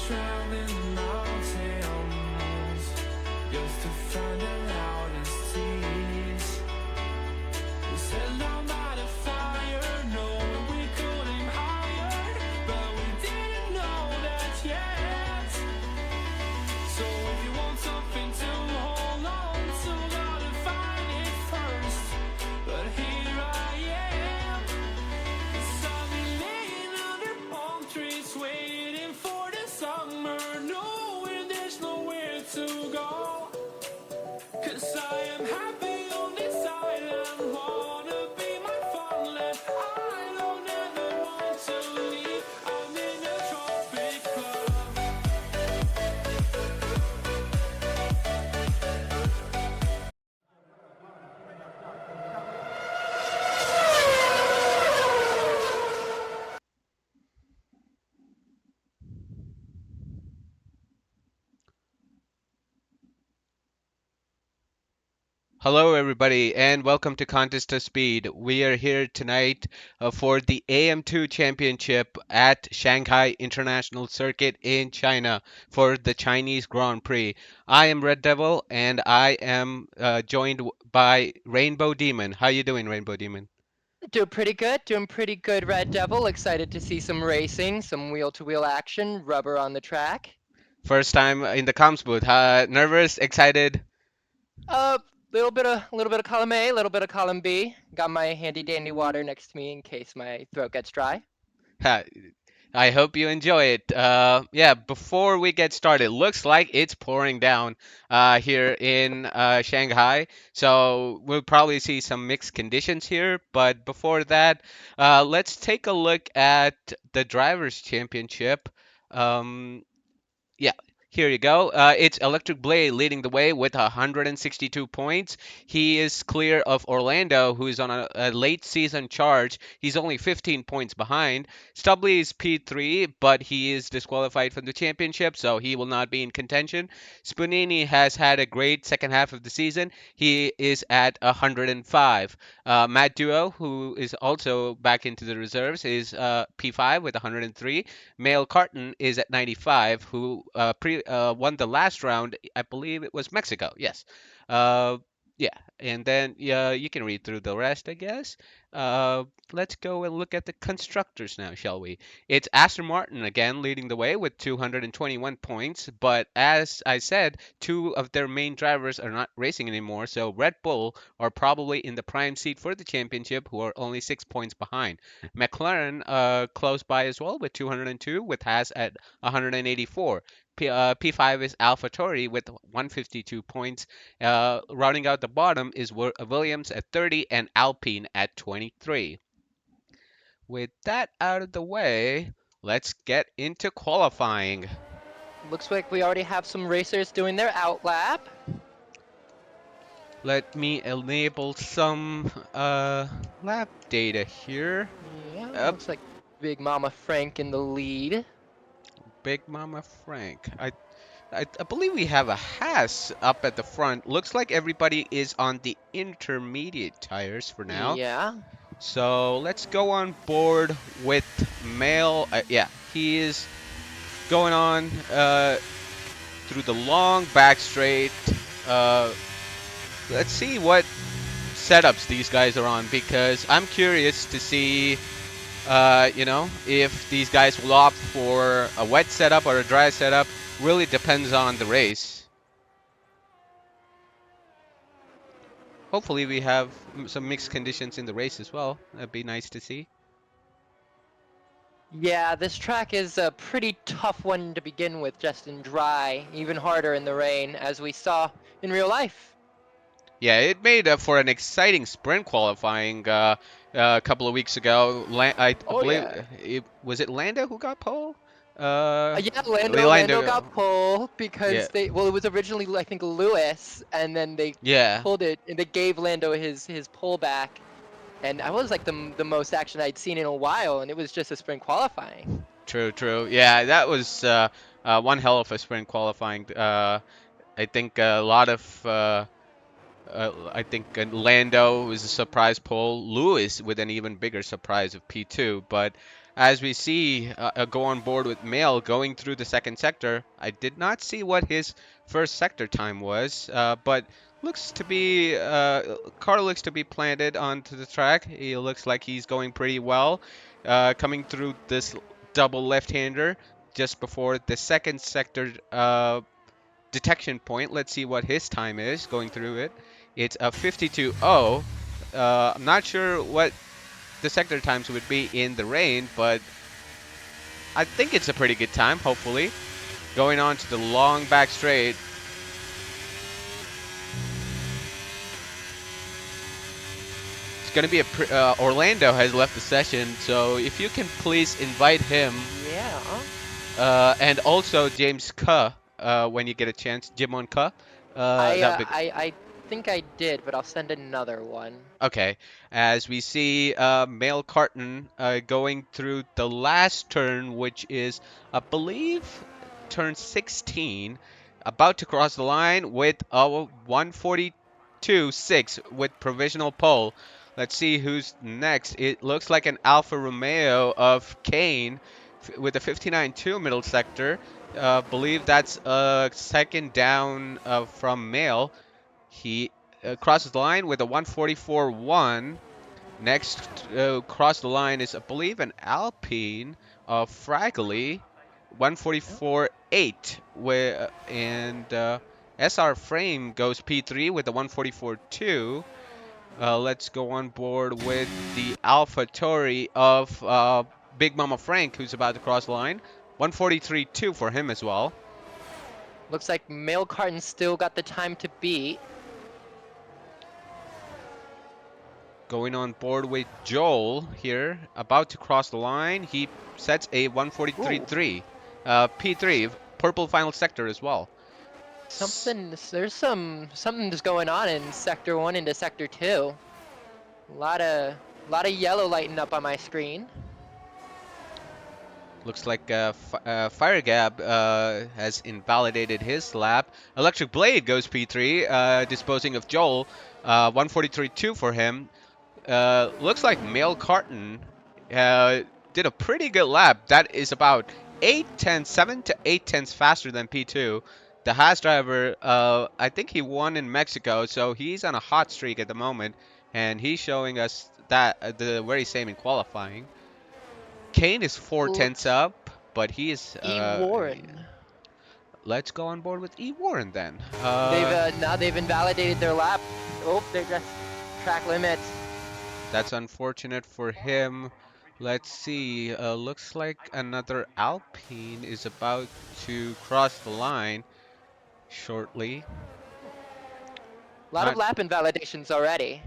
traveling mountains just to find the loudest tears. We set our mind fire, knowing we could aim higher, but we didn't know that yet. So if you want something to hold on to, gotta find it first. But here I am, 'cause I've been laying under palm trees, waiting for the summer, knowing there's nowhere to go. 'Cause I am happy on this island, wanna be my farmland. I don't ever want to leave, I'm in a tropic club. Hello, everybody, and welcome to Contest of Speed. We are here tonight for the AM2 Championship at Shanghai International Circuit in China for the Chinese Grand Prix. I am Red Devil, and I am joined by Rainbow Demon. How you doing, Rainbow Demon? Doing pretty good, Red Devil. Excited to see some racing, some wheel-to-wheel action, rubber on the track. First time in the comms booth. Nervous, excited? Little bit of column A, little bit of column B. Got my handy dandy water next to me in case my throat gets dry. I hope you enjoy it. Yeah, before we get started, looks like it's pouring down here in Shanghai, so we'll probably see some mixed conditions here. But before that, let's take a look at the Drivers' Championship. Um, yeah, here you go. It's Electric Blade leading the way with 162 points. He is clear of Orlando, who is on a late season charge. He's only 15 points behind. Stubley is P3, but he is disqualified from the championship, so he will not be in contention. Spunini has had a great second half of the season. He is at 105. Matt Duo, who is also back into the reserves, is P5 with 103. Mail Carton is at 95, who won the last round. I believe it was Mexico. Yes. Uh, yeah, and then you can read through the rest, I guess. Uh, let's go and look at the constructors now, shall we? It's Aston Martin again leading the way with 221 points, but as I said, two of their main drivers are not racing anymore, so Red Bull are probably in the prime seat for the championship, who are only 6 points behind. McLaren close by as well with 202, with Haas at 184. P5 is AlphaTauri with 152 points. Rounding out the bottom is Williams at 30 and Alpine at 23. With that out of the way, let's get into qualifying. Looks like we already have some racers doing their outlap. Let me enable some lap data here. Yeah, Up, looks like Big Mama Frank in the lead. Big Mama Frank. I believe we have a Haas up at the front. Looks like everybody is on the intermediate tires for now. Yeah. So let's go on board with Mail. Yeah, he is going on through the long back straight. Let's see what setups these guys are on, because I'm curious to see, if these guys will opt for a wet setup or a dry setup. Really depends on the race. Hopefully we have some mixed conditions in the race as well. That'd be nice to see. Yeah, this track is a pretty tough one to begin with, just in dry, even harder in the rain, as we saw in real life. Yeah, it made for an exciting sprint qualifying a couple of weeks ago. I Oh believe yeah. was it Lando who got pole? Yeah, Lando got pole Yeah, because it was originally I think Lewis, and then they yeah. pulled it and they gave Lando his pole back, and that was like the most action I'd seen in a while, and it was just a sprint qualifying. True, true. Yeah, that was one hell of a sprint qualifying. I think a lot of I think Lando was a surprise pole. Lewis with an even bigger surprise of P2. But as we see go on board with Mail going through the second sector. I did not see what his first sector time was, but looks to be car looks to be planted onto the track. He looks like he's going pretty well, coming through this double left-hander just before the second sector detection point. Let's see what his time is going through it. It's a 52.0. I'm not sure what the sector times would be in the rain, but I think it's a pretty good time, hopefully. Going on to the long back straight. It's going to be Orlando has left the session, so if you can please invite him. Yeah. And also James Kuh, when you get a chance. Jimon Kuh. I think I did, but I'll send another one. Okay, as we see Male Carton going through the last turn, which is, I believe, turn 16, about to cross the line with a 142.6 with provisional pole. Let's see who's next. It looks like an Alfa Romeo of Kane with a 59.2 middle sector. Believe that's a second down from Male. He crosses the line with a 144.1. Next across the line is, I believe, an Alpine of Fragley, 144.8. And SR Frame goes P3 with a 144.2. Let's go on board with the Alpha Tori of Big Mama Frank, who's about to cross the line. 143.2 for him as well. Looks like Mail Carton still got the time to beat. Going on board with Joel here, about to cross the line. He sets a 143.3. P3, purple final sector as well. There's something's going on in Sector 1 into Sector 2. A lot of yellow lighting up on my screen. Looks like Fire Gab has invalidated his lap. Electric Blade goes P3, disposing of Joel. 143.2 for him. Looks like Male Carton did a pretty good lap. That is about 7 to 8 tenths faster than P2. The Haas driver, I think he won in Mexico, so he's on a hot streak at the moment, and he's showing us that the very same in qualifying. Kane is 4 tenths up, but he is. E. Warren. Let's go on board with E. Warren then. Now they've invalidated their lap. Oh, they're just track limits. That's unfortunate for him. Let's see. Looks like another Alpine is about to cross the line shortly. A lot of lap invalidations already.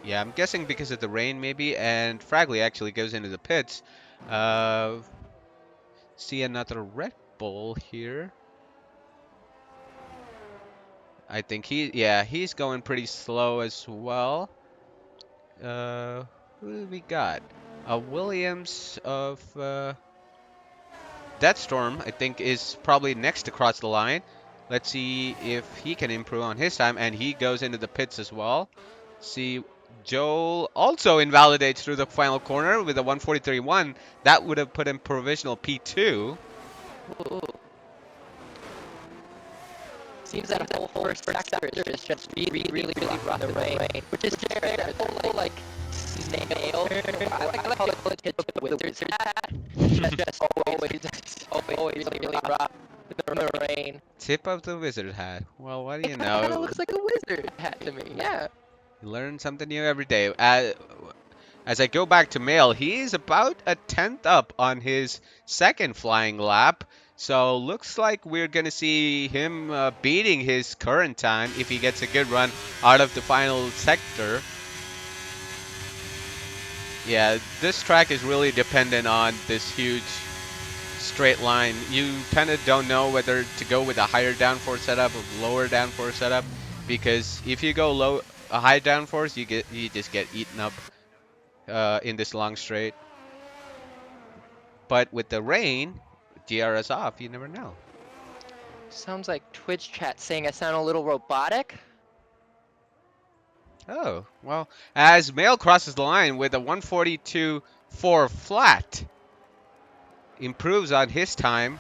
Yeah, I'm guessing because of the rain maybe, and Fragley actually goes into the pits. See another Red Bull here. I think he's going pretty slow as well. Who do we got? Williams of Deathstorm, I think, is probably next to cross the line. Let's see if he can improve on his time, and he goes into the pits as well. See, Joel also invalidates through the final corner with a 143.1. That would have put him provisional P2. Ooh. Seems like the whole first sector is just really rough in the rain, which is fair. That whole like snail. I like how it hits the wizards hat. Just always really rough in the rain. Tip of the wizard hat. Well, what do you It kind of know? looks like a wizard hat to me. Yeah. You learn something new every day. As I go back to Mail, he's about a tenth up on his second flying lap. So looks like we're going to see him beating his current time if he gets a good run out of the final sector. Yeah, this track is really dependent on this huge straight line. You kind of don't know whether to go with a higher downforce setup or lower downforce setup, because if you go a high downforce, you just get eaten up in this long straight. But with the rain, DRS off, you never know. Sounds like Twitch chat saying I sound a little robotic. Oh, well, as Mail crosses the line with a 142 4 flat. Improves on his time.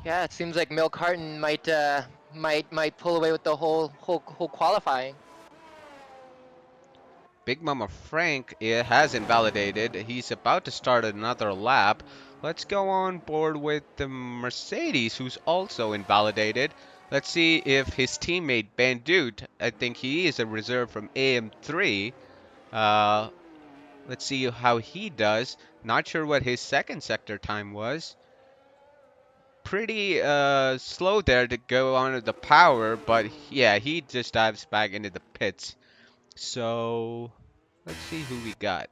Yeah, it seems like Milk Carton might pull away with the whole qualifying. Big Mama Frank has invalidated. He's about to start another lap. Let's go on board with the Mercedes, who's also invalidated. Let's see if his teammate Bandute, I think he is a reserve from AM2. Uh, let's see how he does. Not sure what his second sector time was. Pretty slow there to go on the power, but yeah, he just dives back into the pits. So let's see who we got.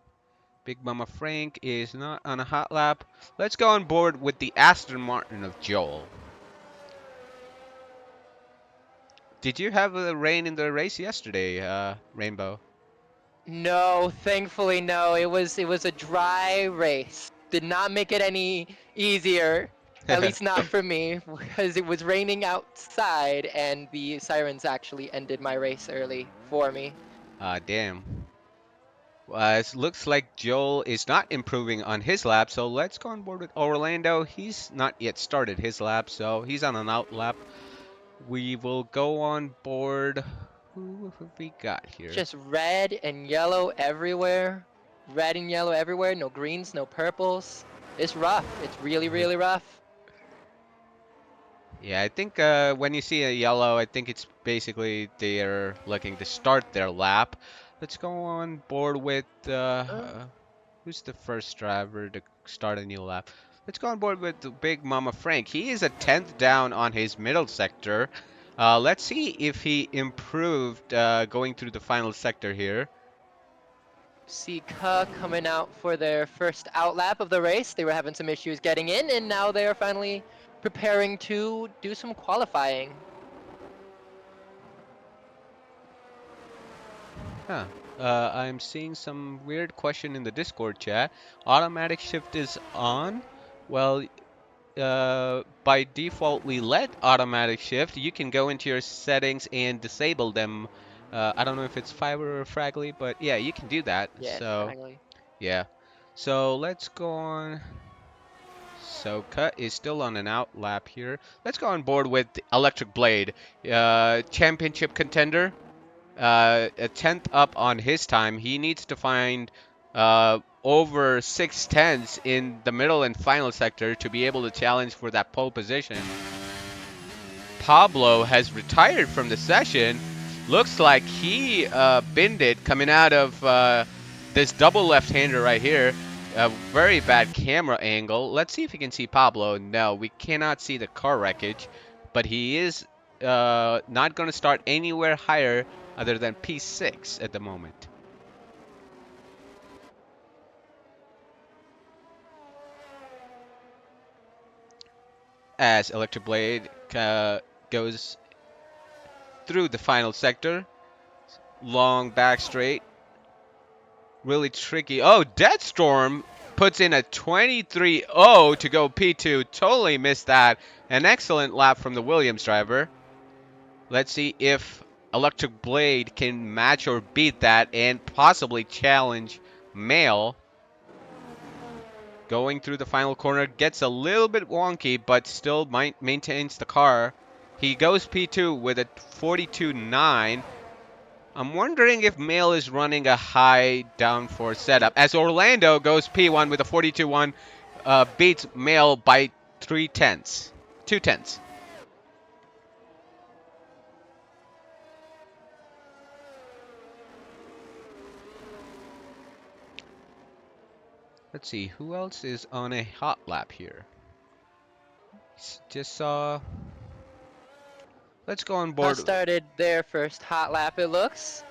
Big Mama Frank is not on a hot lap. Let's go on board with the Aston Martin of Joel. Did you have a rain in the race yesterday, Rainbow? No, thankfully no. It was a dry race. Did not make it any easier. At least not for me, because it was raining outside and the sirens actually ended my race early for me. Ah, damn. It looks like Joel is not improving on his lap, so let's go on board with Orlando. He's not yet started his lap, so he's on an out lap. We will go on board. Who have we got here? Just red and yellow everywhere. Red and yellow everywhere. No greens, no purples. It's rough. It's really, really rough. Yeah, I think when you see a yellow, I think it's basically they're looking to start their lap. Let's go on board with Uh, who's the first driver to start a new lap? Let's go on board with the Big Mama Frank. He is a 10th down on his middle sector. Let's see if he improved going through the final sector here. Sika coming out for their first out lap of the race. They were having some issues getting in, and now they are finally preparing to do some qualifying. Huh. I'm seeing some weird question in the Discord chat. Automatic shift is on. Well, by default, we let automatic shift. You can go into your settings and disable them. I don't know if it's Fiber or Fragly, but yeah, you can do that. Yeah, it's So, fraggly. yeah. So let's go on. So Cut is still on an out lap here. Let's go on board with Electric Blade, championship contender. A tenth up on his time. He needs to find over 6 tenths in the middle and final sector to be able to challenge for that pole position. Pablo has retired from the session. Looks like he binned it coming out of this double left-hander right here. A very bad camera angle. Let's see if we can see Pablo. No, we cannot see the car wreckage, but he is not going to start anywhere higher other than P6 at the moment. As Electric Blade goes through the final sector, long back straight, really tricky. Oh, Deathstorm puts in a 23.0 to go P2. Totally missed that. An excellent lap from the Williams driver. Let's see if Electric Blade can match or beat that and possibly challenge Mail. Going through the final corner, gets a little bit wonky, but still maintains the car. He goes P2 with a 42.9. I'm wondering if Mail is running a high downforce setup. As Orlando goes P1 with a 42.1, beats Mail by 3 tenths. 2 tenths. Let's see, who else is on a hot lap here? Just saw. Let's go on board. Started their first hot lap, it looks.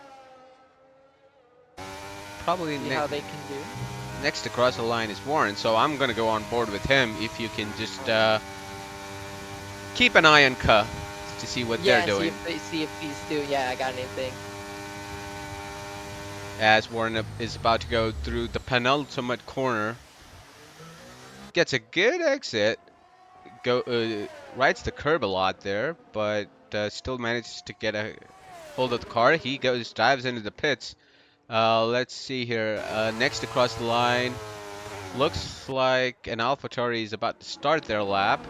Probably See how they can do. next to cross the line is Warren, so I'm gonna go on board with him. If you can just keep an eye on Ka to see what they're doing. See if these do. Yeah, I got anything. As Warren is about to go through the penultimate corner, gets a good exit. Rides the curb a lot there, but still manages to get a hold of the car. He dives into the pits. Let's see here. Next across the line, looks like an AlphaTauri is about to start their lap.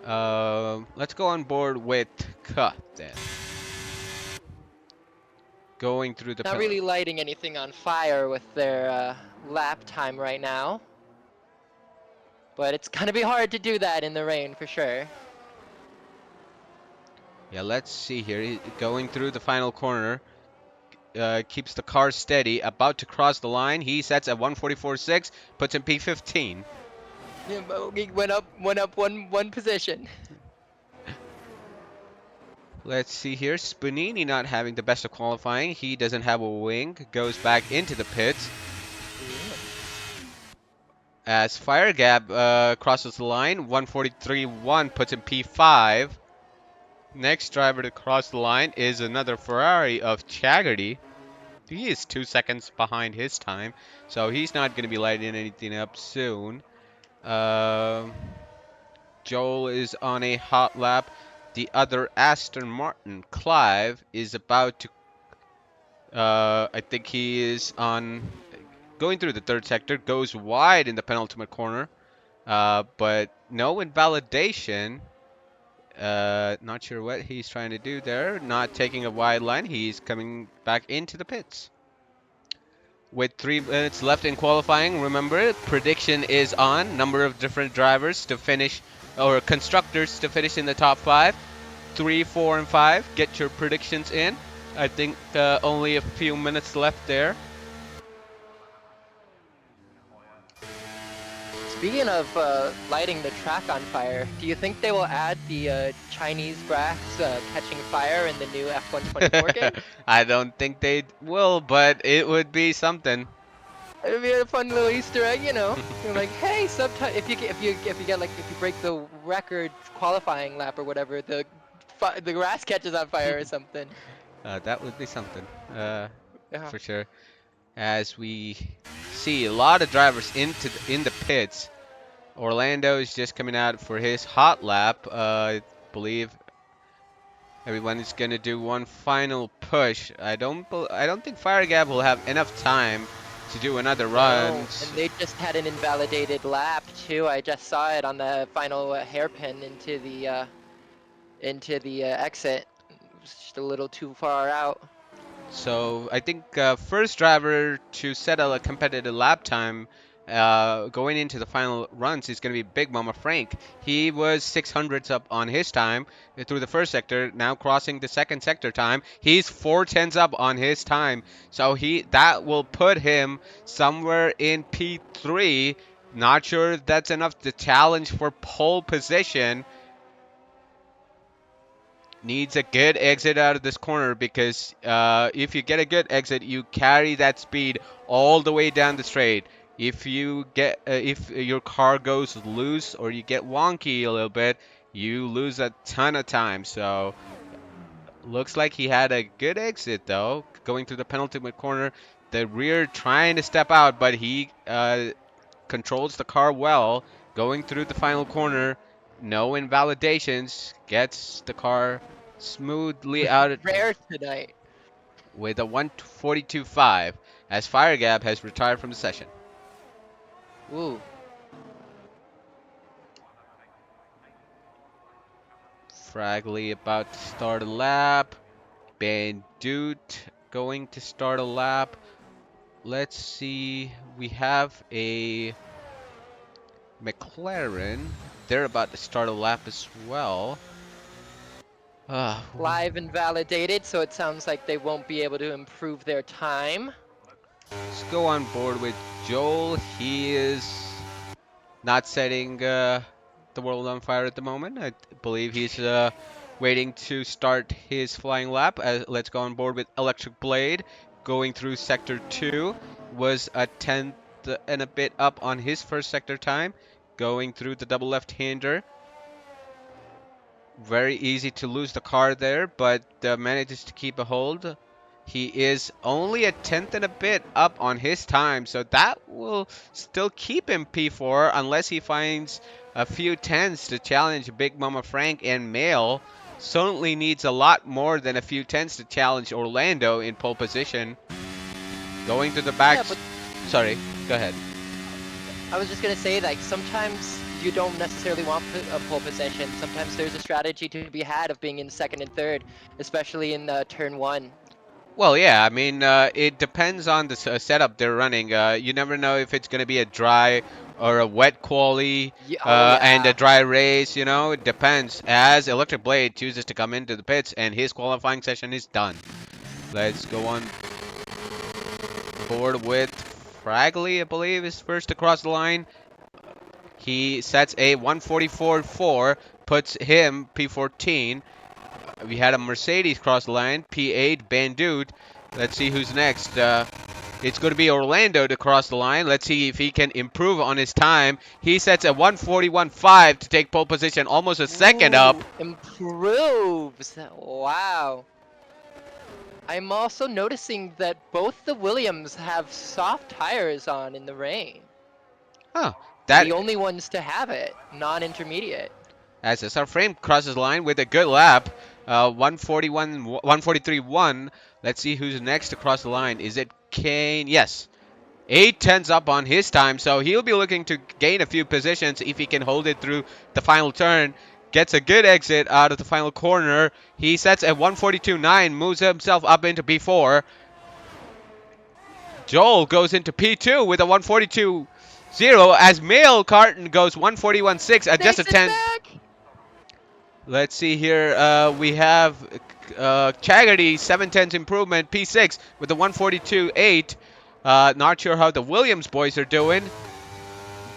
Let's go on board with Cut then. Going through the Not really lighting anything on fire with their lap time right now. But it's gonna be hard to do that in the rain for sure. Yeah, let's see here. Going through the final corner. Keeps the car steady. About to cross the line. He sets at 144.6. Puts in P15. Yeah, but he went up one position. Let's see here. Spanini not having the best of qualifying. He doesn't have a wing. Goes back into the pits. As Fire Gap crosses the line. 143.1 puts in P5. Next driver to cross the line is another Ferrari of Chaggerty. He is 2 seconds behind his time, so he's not going to be lighting anything up soon. Joel is on a hot lap. The other Aston Martin, Clive, is about to. I think he is on. Going through the third sector, goes wide in the penultimate corner, but no invalidation. Not sure what he's trying to do there. Not taking a wide line. He's coming back into the pits. With 3 minutes left in qualifying, remember, prediction is on. Number of different drivers to finish, or constructors to finish in the top 5. 3, 4, and 5. Get your predictions in. I think only a few minutes left there. Speaking of lighting the track on fire, do you think they will add the Chinese grass catching fire in the new F124 game? I don't think they will, but it would be something. It would be a fun little Easter egg, you know. You're like, hey, sometimes if you break the record qualifying lap or whatever, the grass catches on fire or something. That would be something, Yeah. for sure. As we see a lot of drivers in the pits. Orlando is just coming out for his hot lap. I believe everyone is gonna do one final push. I don't think Fire Gap will have enough time to do another run. And they just had an invalidated lap too. I just saw it on the final hairpin into the exit. It was just a little too far out. So I think first driver to set a competitive lap time going into the final runs is going to be Big Mama Frank. He was 600s up on his time through the first sector. Now crossing the second sector time, he's 410s up on his time. So that will put him somewhere in P3. Not sure if that's enough to challenge for pole position. Needs a good exit out of this corner because if you get a good exit, you carry that speed all the way down the straight. If your car goes loose or you get wonky a little bit, you lose a ton of time. So looks like he had a good exit though, going through the penultimate corner. The rear trying to step out, but he controls the car well. Going through the final corner, no invalidations, gets the car smoothly out Rare tonight. with a 142.5 as Fire Gap has retired from the session. Ooh. Fragley about to start a lap. Bandute going to start a lap. Let's see. We have a McLaren. They're about to start a lap as well. Live invalidated, so it sounds like they won't be able to improve their time. Let's go on board with Joel. He is not setting the world on fire at the moment. I believe he's waiting to start his flying lap. Let's go on board with Electric Blade. Going through Sector 2. Was a 10th and a bit up on his first sector time. Going through the double left-hander. Very easy to lose the car there, but manages to keep a hold. He is only a 10th and a bit up on his time, so that will still keep him P4 unless he finds a few tenths to challenge Big Mama Frank and Mail. Certainly needs a lot more than a few tenths to challenge Orlando in pole position. Going to the back. Yeah, but Sorry, go ahead. I was just gonna say, like, sometimes you don't necessarily want a pole position. Sometimes there's a strategy to be had of being in second and third, especially in turn one. Well, yeah, I mean, it depends on the setup they're running. You never know if it's going to be a dry or a wet quali Oh and a yeah. dry race, you know, it depends. As Electric Blade chooses to come into the pits and his qualifying session is done. Let's go on board with Fragley, I believe, is first across the line. He sets a 144.4, puts him P14. We had a Mercedes cross the line, P8, Bandute. Let's see who's next. It's going to be Orlando to cross the line. Let's see if he can improve on his time. He sets a 141.5 to take pole position, almost a second up. Ooh, improves. Wow. I'm also noticing that both the Williams have soft tires on in the rain. Huh. The That only ones to have it, non-intermediate. as SR Frame crosses the line with a good lap. 141, 143.1. Let's see who's next to cross the line. Is it Kane? Yes. 8 tenths up on his time, so he'll be looking to gain a few positions if he can hold it through the final turn. Gets a good exit out of the final corner. He sets at 142.9, moves himself up into P4. Joel goes into P2 with a 142.0 as Mail Carton goes 141.6 at just a Takes it 10th. back. Let's see here. We have Chaggerty 7/10 improvement P6 with a 142.8. Not sure how the Williams boys are doing,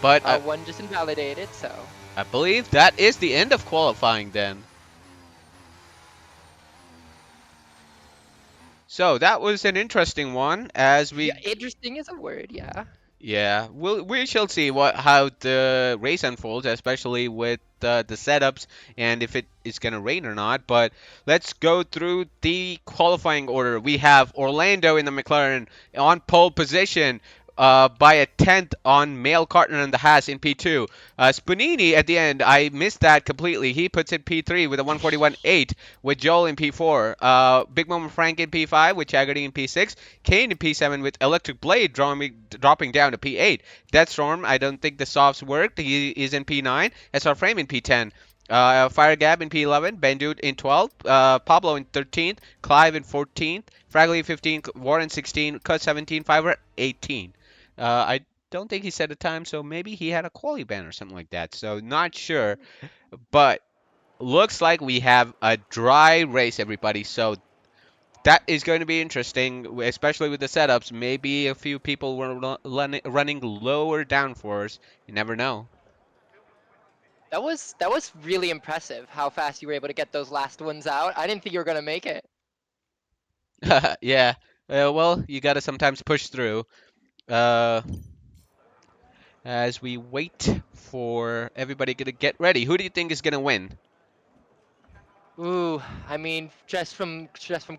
but One just invalidated, so. I believe that is the end of qualifying then. So that was an interesting one as Yeah, we interesting is a word, yeah. yeah, we shall see how the race unfolds, especially with the setups and if it is gonna rain or not. But let's go through the qualifying order. We have Orlando in the McLaren on pole position. By a tenth on Mail Carton and the Haas in P2. Spanini at the end, I missed that completely. He puts in P3 with a 141.8 with Joel in P4. Big Mama Frank in P5 with Chaggerty in P6. Kane in P7 with Electric Blade dropping down to P8. Deathstorm, I don't think the softs worked. He is in P9. SR Frame in P10. Fire Gab in P11, Bandute in 12th, Pablo in 13th, Clive in 14th, Fragley 15th, Warren 16th, Cut 17, Fiverr 18. I don't think he set a time, so maybe he had a quali ban or something like that. So not sure, but looks like we have a dry race, everybody. So that is going to be interesting, especially with the setups. Maybe a few people were running lower downforce. You never know. That was really impressive how fast you were able to get those last ones out. I didn't think you were gonna make it. Yeah. Well, you got to sometimes push through. Uh, as we wait for everybody to get ready, who do you think is going to win? Ooh, I mean, just from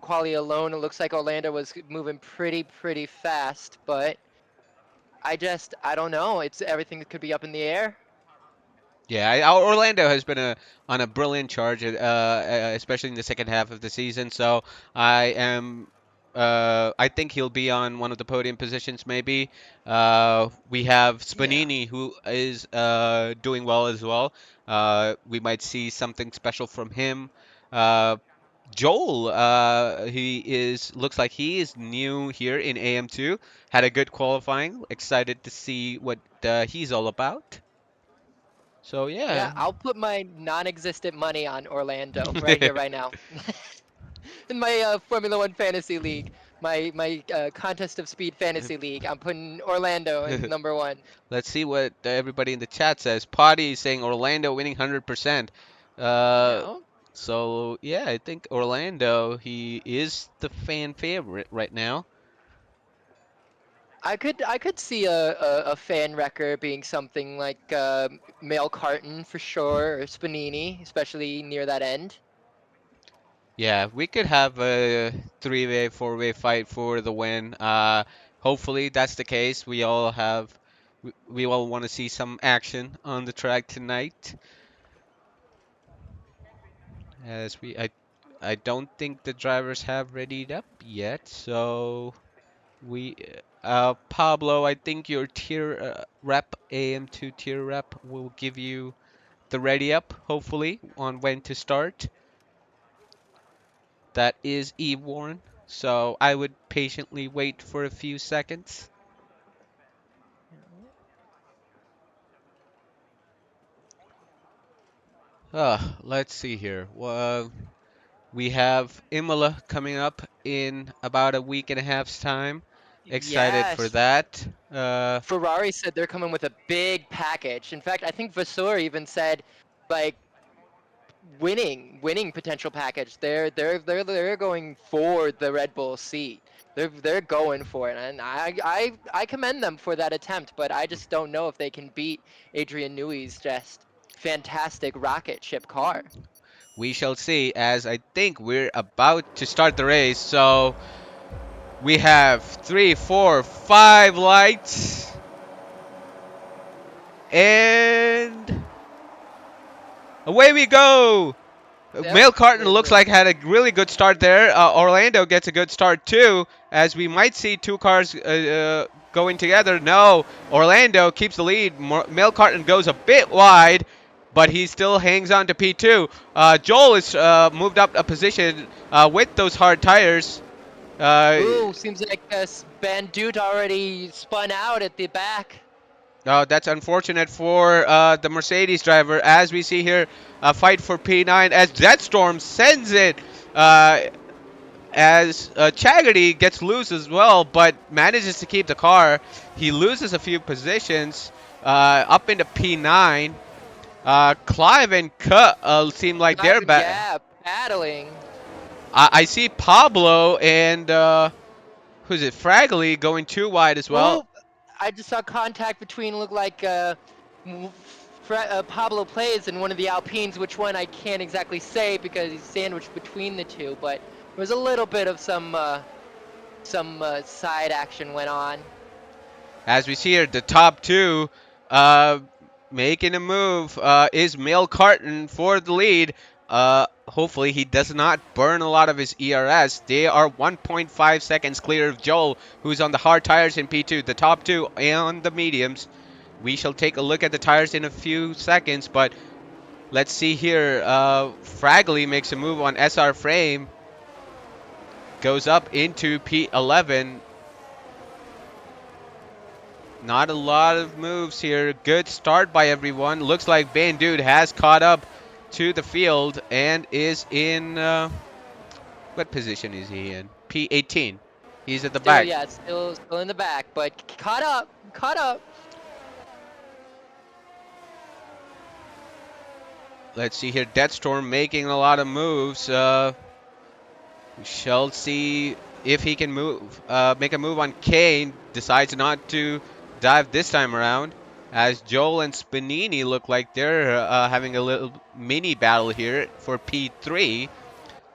quality alone, it looks like Orlando was moving pretty fast, but I don't know. It's everything that could be up in the air. Yeah, Orlando has been on a brilliant charge, especially in the second half of the season. So I think he'll be on one of the podium positions, maybe. We have Yeah. Spanini, who is doing well as well. We might see something special from him. Uh, Joel, he is looks like he is new here in AM2. Had a good qualifying. Excited to see what he's all about. So Yeah, yeah. I'll put my non-existent money on Orlando right here, right now. In my Formula One fantasy league, my contest of speed fantasy league, I'm putting Orlando in number one. Let's see what everybody in the chat says. Potty is saying Orlando winning 100%. Uh, Yeah. so yeah, I think Orlando, he is the fan favorite right now. I could see a fan record being something like Male Carton for sure, or Spanini, especially near that end. Yeah, we could have a three-way, four-way fight for the win. Hopefully that's the case. We all want to see some action on the track tonight. I don't think the drivers have readied up yet, so We, Pablo, I think your tier rep, AM2 tier rep, will give you the ready up, hopefully, on when to start. That is Eve Warren. So I would patiently wait for a few seconds. Let's see here. We have Imola coming up in about a week and a half's time. Excited for Yes, that. Ferrari said they're coming with a big package. In fact, I think Vasseur even said, like, winning potential package. They're going for the Red Bull seat. They're going for it, and I commend them for that attempt. But I just don't know if they can beat Adrian Newey's just fantastic rocket ship car. We shall see, as I think we're about to start the race. So we have three, four, five lights, and away we go. Yep, Mail Carton there's looks a like had a really good start there. Orlando gets a good start too, as we might see two cars going together. No, Orlando keeps the lead. Mail Carton goes a bit wide, but he still hangs on to P2. Joel is moved up a position with those hard tires. Uh, ooh, seems like Van Doot already spun out at the back. that's unfortunate for the Mercedes driver, as we see here a fight for P9 as Jetstorm sends it. As Chaggerty gets loose as well, but manages to keep the car. He loses a few positions up into P9. Clive and Cut seem like they're back. Yeah, battling. I see Pablo and who's it? Fragley going too wide as well. Ooh, I just saw contact between look like Pablo plays in one of the Alpines. Which one I can't exactly say because he's sandwiched between the two. But there was a little bit of some side action went on. As we see here, the top two uh, making a move is Mail Carton for the lead. Hopefully, he does not burn a lot of his ERS. They are 1.5 seconds clear of Joel, who's on the hard tires in P2. The top two on the mediums. We shall take a look at the tires in a few seconds, but let's see here. Fragley makes a move on SR frame, goes up into P11. Not a lot of moves here. Good start by everyone. Looks like Bandude has caught up to the field and is in what position is he in? P18. He's at the Still, back. yeah, still in the back, but caught up, caught up. Let's see here. Deathstorm making a lot of moves. We shall see if he can make a move on Kane. Decides not to dive this time around. As Joel and Spanini look like they're having a little mini battle here for P3.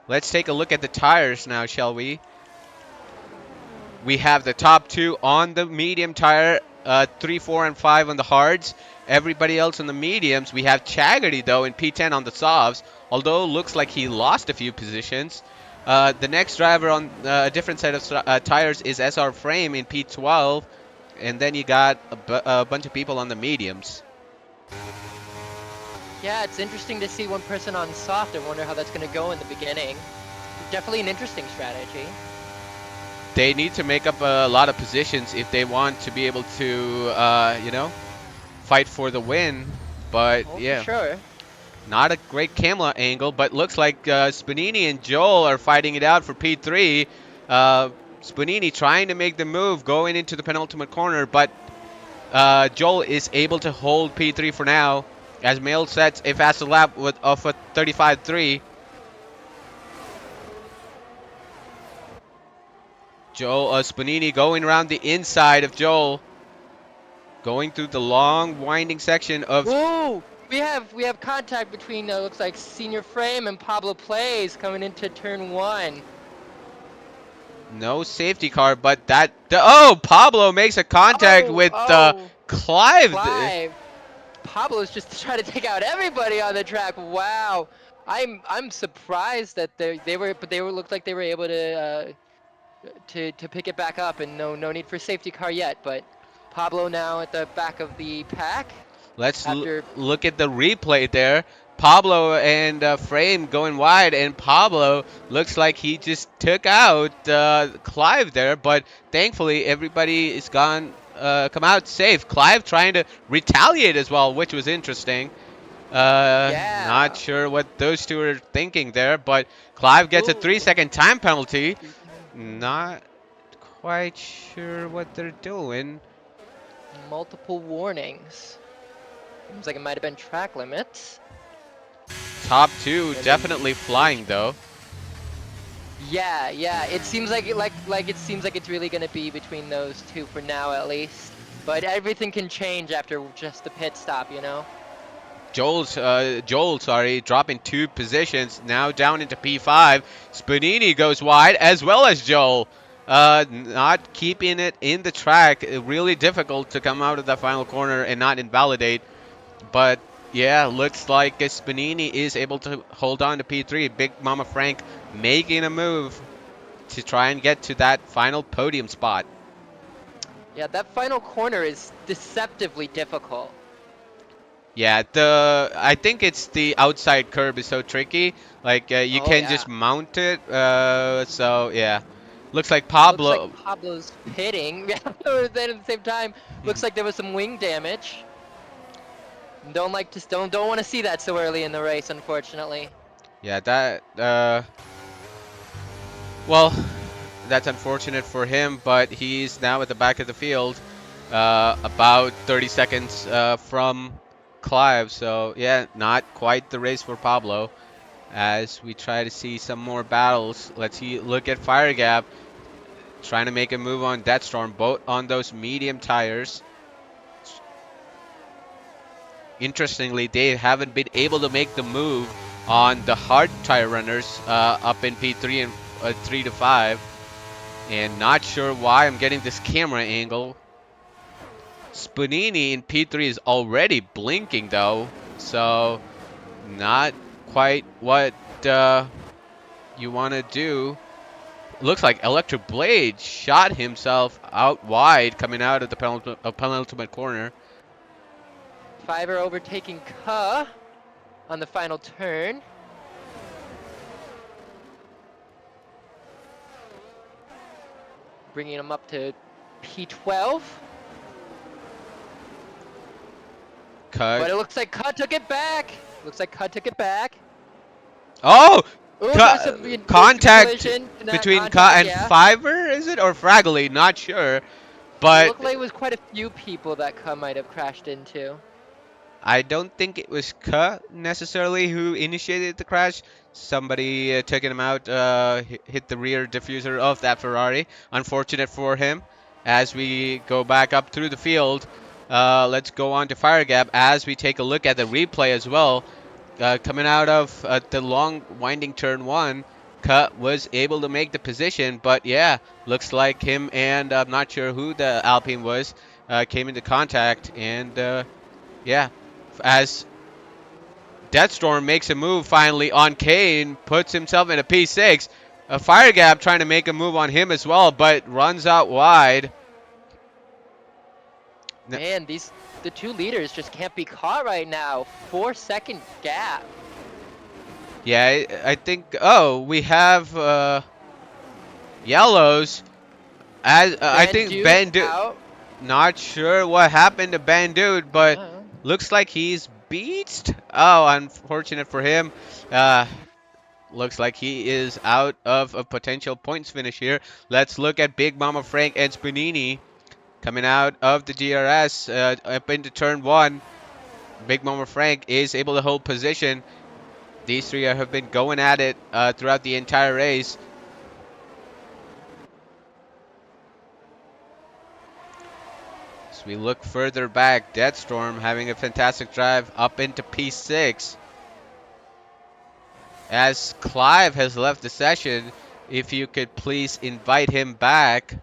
Let's take a look at the tires now, shall we? We have the top two on the medium tire, 3, 4, and 5 on the hards. Everybody else on the mediums. We have Chaggerty, though, in P10 on the softs, although looks like he lost a few positions. The next driver on a different set of tires is SR Frame in P12, and then you got a bunch of people on the mediums. Yeah, it's interesting to see one person on soft. I wonder how that's going to go in the beginning. Definitely an interesting strategy. They need to make up a lot of positions if they want to be able to, fight for the win. But Oh, for yeah, sure. not a great camera angle, but looks like Spanini and Joel are fighting it out for P3. Spanini trying to make the move going into the penultimate corner, but Joel is able to hold P3 for now as Mail sets a faster lap of a 35.3. Joel Spanini going around the inside of Joel, going through the long winding section of. Ooh, we have contact between looks like Senior Frame and Pablo Plays coming into turn one. No safety car, but oh, Pablo makes a contact with Clive. Clive. Pablo's just trying to take out everybody on the track. Wow. I'm surprised that they were looked like they were able to to pick it back up, and no need for safety car yet. But Pablo now at the back of the pack Let's after. look at the replay there. Pablo and Frame going wide, and Pablo looks like he just took out Clive there, but thankfully everybody is come out safe. Clive trying to retaliate as well, which was interesting. Not Yeah. sure what those two are thinking there, but Clive gets a Ooh. 3-second time penalty. 3 seconds. Not quite sure what they're doing. Multiple warnings. Seems like it might have been track limits. Top two And then definitely flying though. yeah. It seems like it seems like it's really gonna be between those two for now at least. But everything can change after just the pit stop, you know. Joel, sorry, dropping 2 positions, now down into P5. Spanini goes wide, as well as Joel. Not keeping it in the track. Really difficult to come out of that final corner and not invalidate. But yeah, looks like Spanini is able to hold on to P3. Big Mama Frank making a move to try and get to that final podium spot. Yeah, that final corner is deceptively difficult. Yeah, I think it's the outside curb is so tricky. Like you Oh can yeah. just mount it. So yeah, looks like Looks like Pablo. Pablo's pitting. Yeah, then at the same time, looks like there was some wing damage. Don't want to see that so early in the race, unfortunately. Yeah, that. Well, that's unfortunate for him, but he's now at the back of the field, about 30 seconds from Clive. So yeah, not quite the race for Pablo. As we try to see some more battles, look at Fire Gap. Trying to make a move on Deathstorm, both on those medium tires. Interestingly, they haven't been able to make the move on the hard tire runners up in P3 and 3 to 5. And not sure why I'm getting this camera angle. Spanini in P3 is already blinking though, so not quite what you want to do. Looks like Electric Blade shot himself out wide coming out of the penultimate corner. Fiverr overtaking Ka on the final turn. Bringing him up to P12. But it looks like Ka took it back. Looks like Ka took it back. Oh! Ooh, there's some Contact collision. between Ka Contact, and yeah. Fiverr, is it? Or Fraggly? Not sure. It But looked like it was quite a few people that Ka might have crashed into. I don't think it was Ka necessarily who initiated the crash. Somebody taking him out hit the rear diffuser of that Ferrari. Unfortunate for him. As we go back up through the field, let's go on to Fire Gap as we take a look at the replay as well. Coming out of the long winding turn one, Cut was able to make the position, but yeah, looks like him and I'm not sure who the Alpine was, came into contact, and yeah, as Deathstorm makes a move finally on Kane, puts himself in a P6. A Fire Gap trying to make a move on him as well, but runs out wide. Man, the two leaders just can't be caught right now. 4-second gap. Yeah, I think. Oh, we have yellows. As I think Dude Ben. out. Not sure what happened to Bandude, but looks like he's beached. Oh, unfortunate for him. Uh, looks like he is out of a potential points finish here. Let's look at Big Mama Frank and Spanini coming out of the DRS up into turn one. Big Mama Frank is able to hold position. These three have been going at it throughout the entire race. As we look further back, Deathstorm having a fantastic drive up into P6. As Clive has left the session, if you could please invite him back.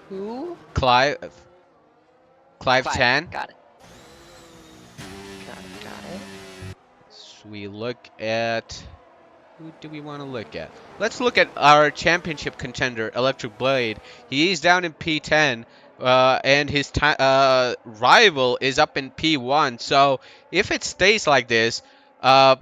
Who? Clive Clive. 10. Got it. Got it. So we look at Who do we want to look at? Let's look at our championship contender, Electric Blade. He's down in P10, and his rival is up in P1. So if it stays like this, uh,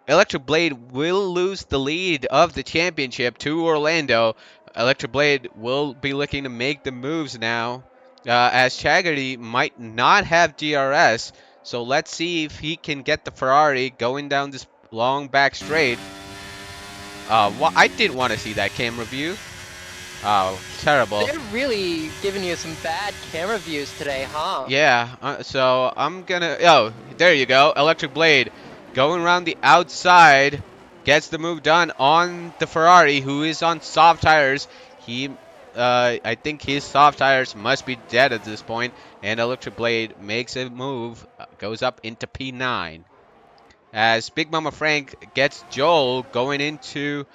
Electric Blade will lose the lead of the championship to Orlando. Electric Blade will be looking to make the moves now, as Chaggerty might not have DRS. So let's see if he can get the Ferrari going down this long back straight. I didn't want to see that camera view. Oh, terrible. They're really giving you some bad camera views today, huh? Yeah, so I'm gonna. Oh, there you go. Electric Blade going around the outside. Gets the move done on the Ferrari, who is on soft tires. I think his soft tires must be dead at this point. And Electric Blade makes a move, goes up into P9. As Big Mama Frank gets Joel going into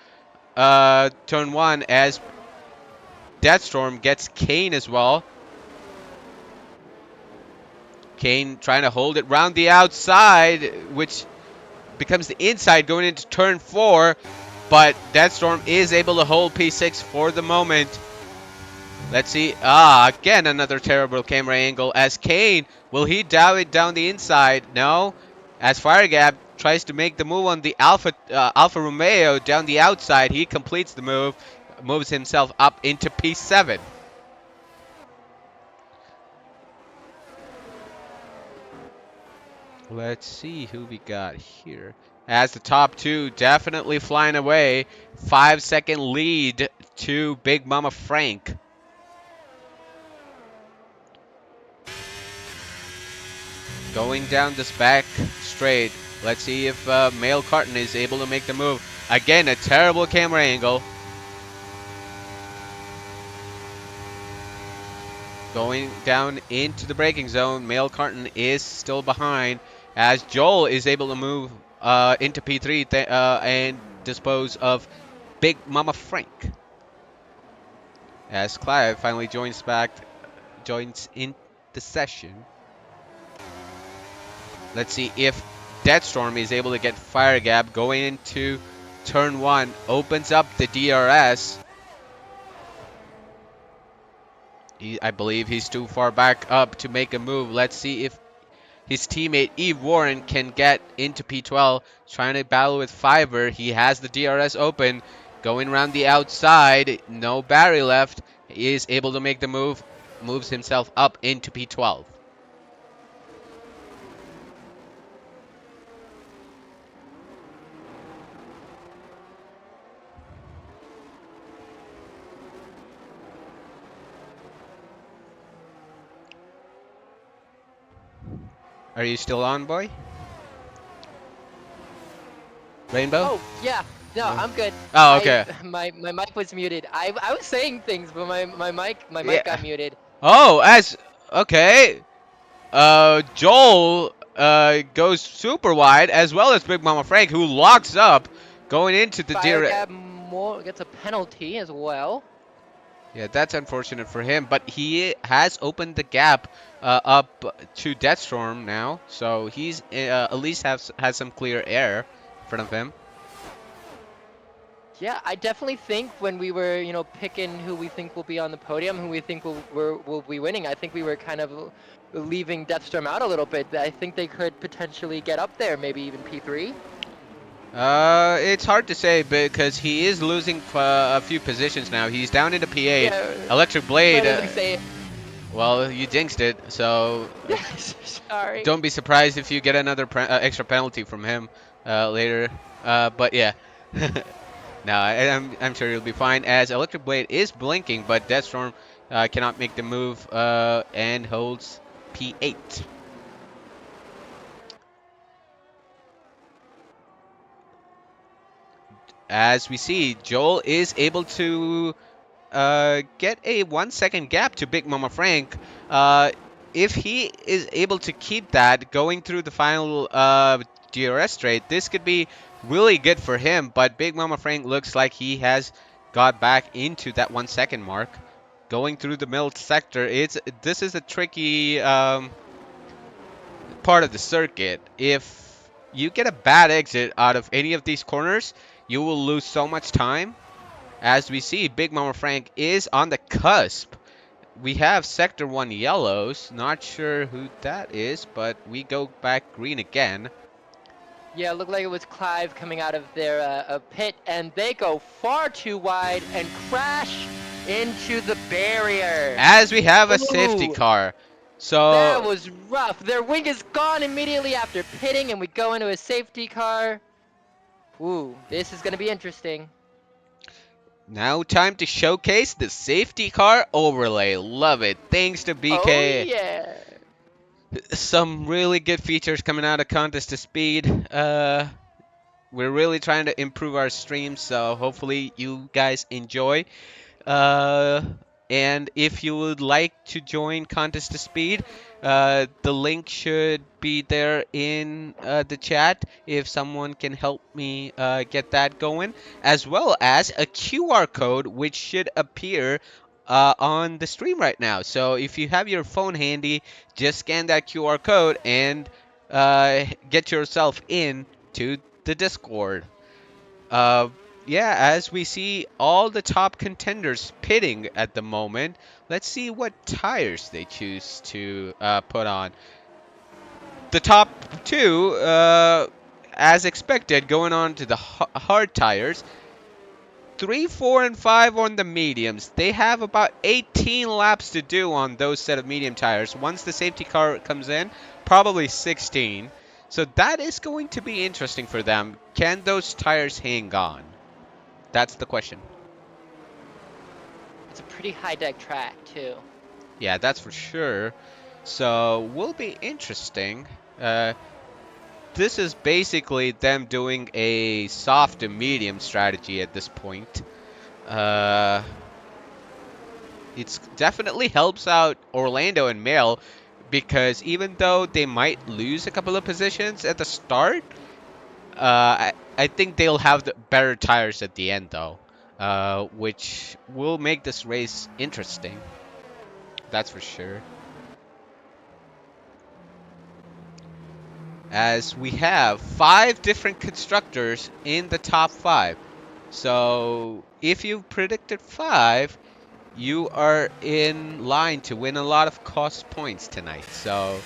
turn 1, as Deathstorm gets Kane as well. Kane trying to hold it round the outside, which becomes the inside going into turn 4. But Deathstorm is able to hold P6 for the moment. Let's see. Again, another terrible camera angle. As Kane, will he dial it down the inside? No. As Firegap tries to make the move on the Alfa Romeo down the outside, he completes the move, moves himself up into P7. Let's see who we got here. As the top two definitely flying away. 5-second lead to Big Mama Frank. Going down this back straight. Let's see if Male Carton is able to make the move. Again, a terrible camera angle. Going down into the braking zone. Male Carton is still behind, as Joel is able to move into P3 and dispose of Big Mama Frank. As Clive finally joins in the session. Let's see if Deathstorm is able to get Fire Gap going into turn 1. Opens up the DRS. I believe he's too far back up to make a move. Let's see if his teammate Eve Warren can get into P12. Trying to battle with Fiverr. He has the DRS open. Going around the outside. No battery left. He is able to make the move. Moves himself up into P12. Are you still on, boy? Rainbow? Oh, yeah. No, I'm good. Oh, okay. My mic was muted. I was saying things, but my mic Yeah. got muted. Oh, okay. Joel goes super wide, as well as Big Mama Frank, who locks up going into the Firegap more gets a penalty as well. Yeah, that's unfortunate for him, but he has opened the gap up to Deathstorm now, so he's at least has some clear air in front of him. Yeah, I definitely think when we were, picking who we think will be on the podium, who we think will be winning, I think we were kind of leaving Deathstorm out a little bit. I think they could potentially get up there, maybe even P3. It's hard to say because he is losing a few positions now. He's down into P8. Yeah, Electric Blade. say, Well, you jinxed it, so sorry. don't be surprised if you get another extra penalty from him later. But yeah. No, I'm sure he'll be fine, as Electric Blade is blinking, but Deathstorm cannot make the move and holds P8. As we see, Joel is able to get a 1-second gap to Big Mama Frank. If he is able to keep that going through the final DRS straight, this could be really good for him. But Big Mama Frank looks like he has got back into that 1-second mark. Going through the middle sector, this is a tricky part of the circuit. If you get a bad exit out of any of these corners, you will lose so much time. As we see, Big Mama Frank is on the cusp. We have Sector 1 yellows. Not sure who that is, but we go back green again. Yeah, it looked like it was Clive coming out of their pit, and they go far too wide and crash into the barrier. As we have a safety Ooh, car. that So was rough. Their wing is gone immediately after pitting, and we go into a safety car. Ooh, this is gonna be interesting. now time to showcase the safety car overlay. Love it. Thanks to Oh BK. yeah. Some really good features coming out of Contest to Speed. We're really trying to improve our streams, so hopefully you guys enjoy. Uh, and if you would like to join Contest to Speed, the link should be there in the chat if someone can help me get that going, as well as a QR code which should appear on the stream right now. So if you have your phone handy, just scan that QR code and get yourself in to the Discord. Uh, yeah, as we see all the top contenders pitting at the moment, let's see what tires they choose to put on. The top two, as expected, going on to the hard tires. 3, 4, and 5 on the mediums. They have about 18 laps to do on those set of medium tires. Once the safety car comes in, probably 16. So that is going to be interesting for them. Can those tires hang on? That's the question. It's a pretty high deck track too. Yeah, that's for sure. So will be interesting. This is basically them doing a soft to medium strategy at this point. Uh, it definitely helps out Orlando and Mail because even though they might lose a couple of positions at the start, I think they'll have the better tires at the end though, which will make this race interesting. That's for sure. As we have 5 different constructors in the top 5. So if you predicted 5, you are in line to win a lot of cost points tonight. So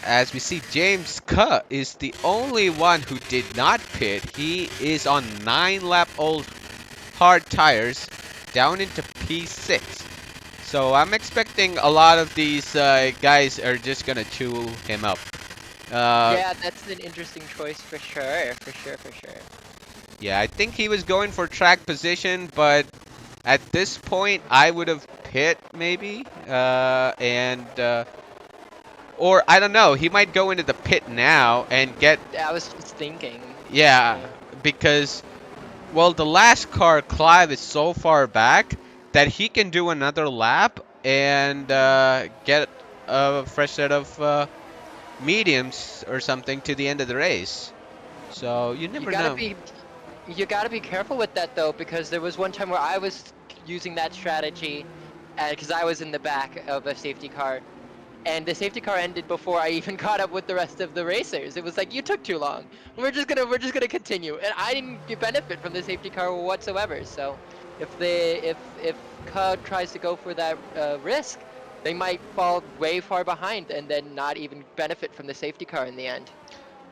as we see, James Cutt is the only one who did not pit. He is on 9-lap old hard tires down into P6. So I'm expecting a lot of these guys are just gonna chew him up. Yeah, that's an interesting choice for sure, for sure. Yeah, I think he was going for track position, but at this point, I would have pit maybe, or I don't know. He might go into the pit now and get, I was just thinking. yeah, because well, the last car, Clive, is so far back that he can do another lap and get a fresh set of mediums or something to the end of the race. So you You never gotta know. be, you gotta be careful with that though, because there was one time where I was using that strategy, because I was in the back of a safety car, and the safety car ended before I even caught up with the rest of the racers. It was like, you took too long. We're just gonna continue, and I didn't get benefit from the safety car whatsoever. So, if Cud tries to go for that risk, they might fall way far behind and then not even benefit from the safety car in the end.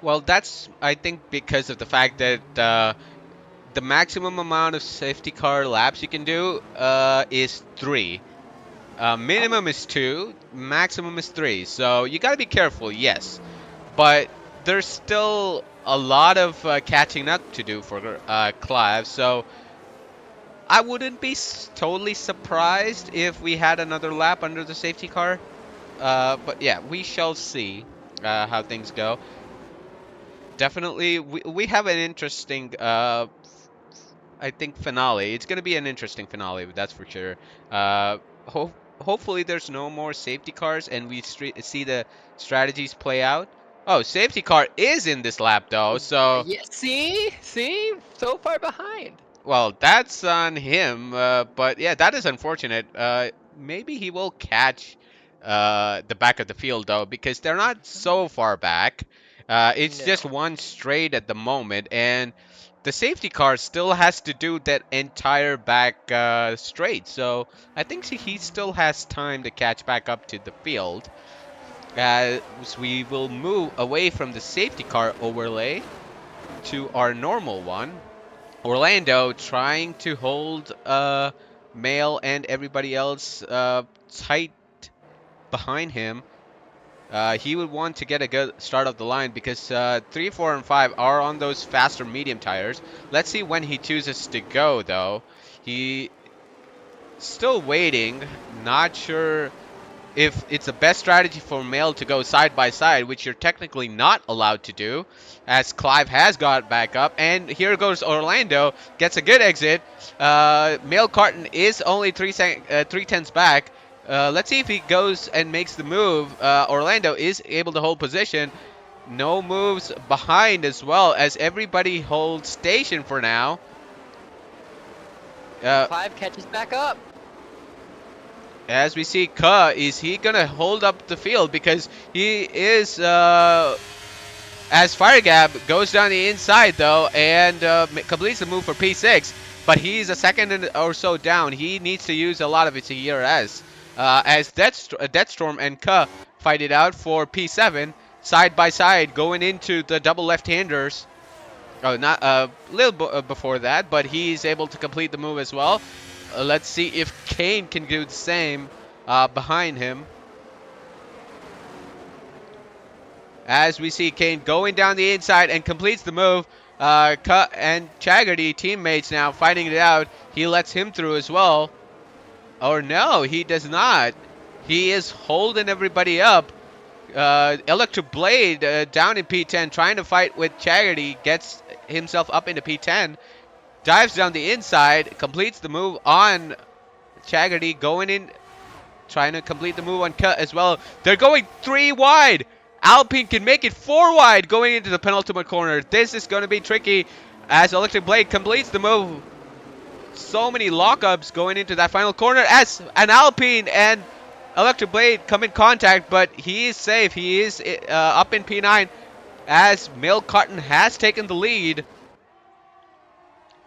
Well, that's I think because of the fact that the maximum amount of safety car laps you can do is 3. Oh, Minimum is 2, maximum is 3. So you got to be careful, yes. But there's still a lot of catching up to do for Clive. So I wouldn't be totally surprised if we had another lap under the safety car. But yeah, we shall see how things go. Definitely, we have an interesting, I think, finale. It's going to be an interesting finale, that's for sure. Hopefully, there's no more safety cars and we see the strategies play out. Oh, safety car is in this lap, though, so, yeah. See, so far behind. well, that's on him. But yeah, that is unfortunate. Maybe he will catch the back of the field, though, because they're not so far back. It's just No. one straight at the moment, and the safety car still has to do that entire back straight. So I think he still has time to catch back up to the field. As we will move away from the safety car overlay to our normal one. Orlando trying to hold Mail and everybody else tight behind him. He would want to get a good start of the line because 3, 4, and 5 are on those faster medium tires. Let's see when he chooses to go, though. He still waiting. Not sure if it's the best strategy for Mail to go side by side, which you're technically not allowed to do, as Clive has got back up. And here goes Orlando, gets a good exit. Mail Carton is only 3 tenths back. Let's see if he goes and makes the move. Orlando is able to hold position. No moves behind as well, as everybody holds station for now. Uh, Clive catches back up. as we see, is he gonna hold up the field because he is as Fire Gap goes down the inside though and completes the move for P6, but he's a second or so down. He needs to use a lot of his ERS as Deathstorm and Ka fight it out for P7 side by side going into the double left-handers. Oh, not a little before that, but he's able to complete the move as well. Let's see if Kane can do the same behind him. As we see Kane going down the inside and completes the move. Cut and Chaggerty, teammates now fighting it out. He lets him through as well. Or no, he does not. He is holding everybody up. Electric Blade down in P10, trying to fight with Chaggerty, gets himself up into P10. Dives down the inside, completes the move on Chaggerty, going in, trying to complete the move on Cut as well. They're going 3 wide. Alpine can make it 4 wide going into the penultimate corner. This is going to be tricky as Electric Blade completes the move. So many lockups going into that final corner as an Alpine and Electric Blade come in contact, but he is safe. He is up in P9 as Mail Cotton has taken the lead.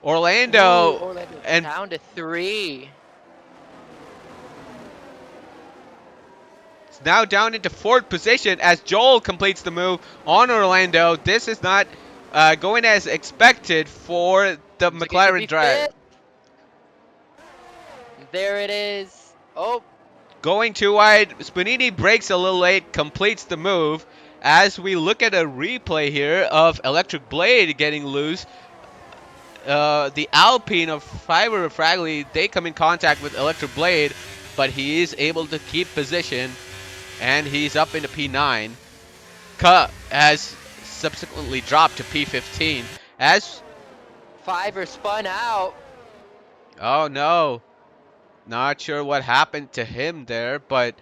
Orlando Orlando and down to 3. now down into 4th position as Joel completes the move on Orlando. This is not going as expected for the McLaren drive. There it is. Oh, Going too wide, Spanini breaks a little late, completes the move. As we look at a replay here of Electric Blade getting loose, the Alpine of Fiber Fragly, they come in contact with Electric Blade, but he is able to keep position, and he's up into P9. Ka has subsequently dropped to P15 as... Fiver spun out. Oh no. Not sure what happened to him there, but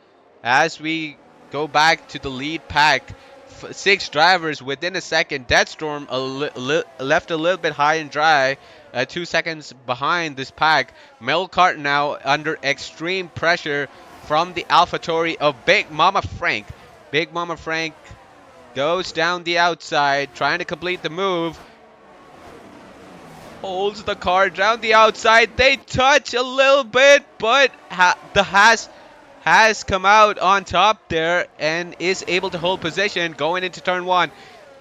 as we go back to the lead pack, 6 drivers within a second. Deathstorm left a little bit high and dry, 2 seconds behind this pack. Melcart now under extreme pressure from the AlphaTauri of Big Mama Frank. Big Mama Frank goes down the outside, trying to complete the move. Holds the car down the outside. They touch a little bit, but the has come out on top there and is able to hold position going into turn 1.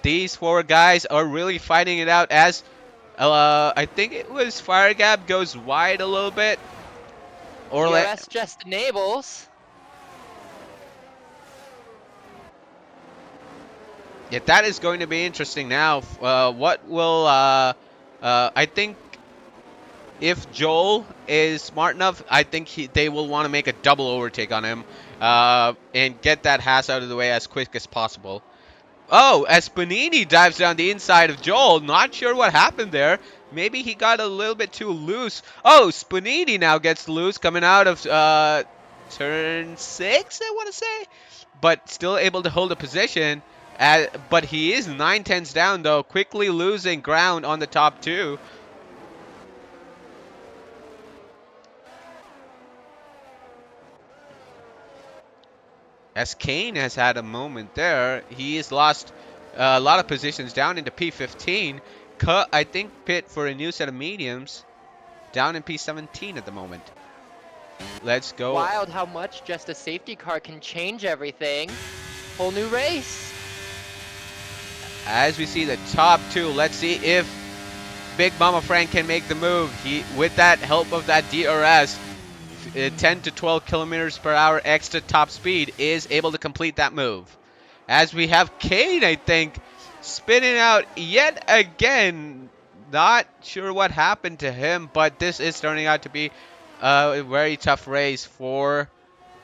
These 4 guys are really fighting it out as I think it was Fire Gap goes wide a little bit. DRS just enables. Yeah, that is going to be interesting now. What will I think if Joel is smart enough, I think they will want to make a double overtake on him and get that Haas out of the way as quick as possible. Oh, as Panini dives down the inside of Joel, not sure what happened there. Maybe he got a little bit too loose. Oh, Spanini now gets loose coming out of turn 6, I want to say. But still able to hold a position. But he is 9 tenths down, though, quickly losing ground on the top 2. As Kane has had a moment there, he has lost a lot of positions down into P15. Cut, I think, pit for a new set of mediums down in P17 at the moment. Let's go. Wild how much just a safety car can change everything. Whole new race. As we see the top two, let's see if Big Mama Frank can make the move. He, with that help of that DRS, 10 to 12 kilometers per hour extra top speed, is able to complete that move. As we have Kane, I think, spinning out yet again. Not sure what happened to him, but this is turning out to be a very tough race for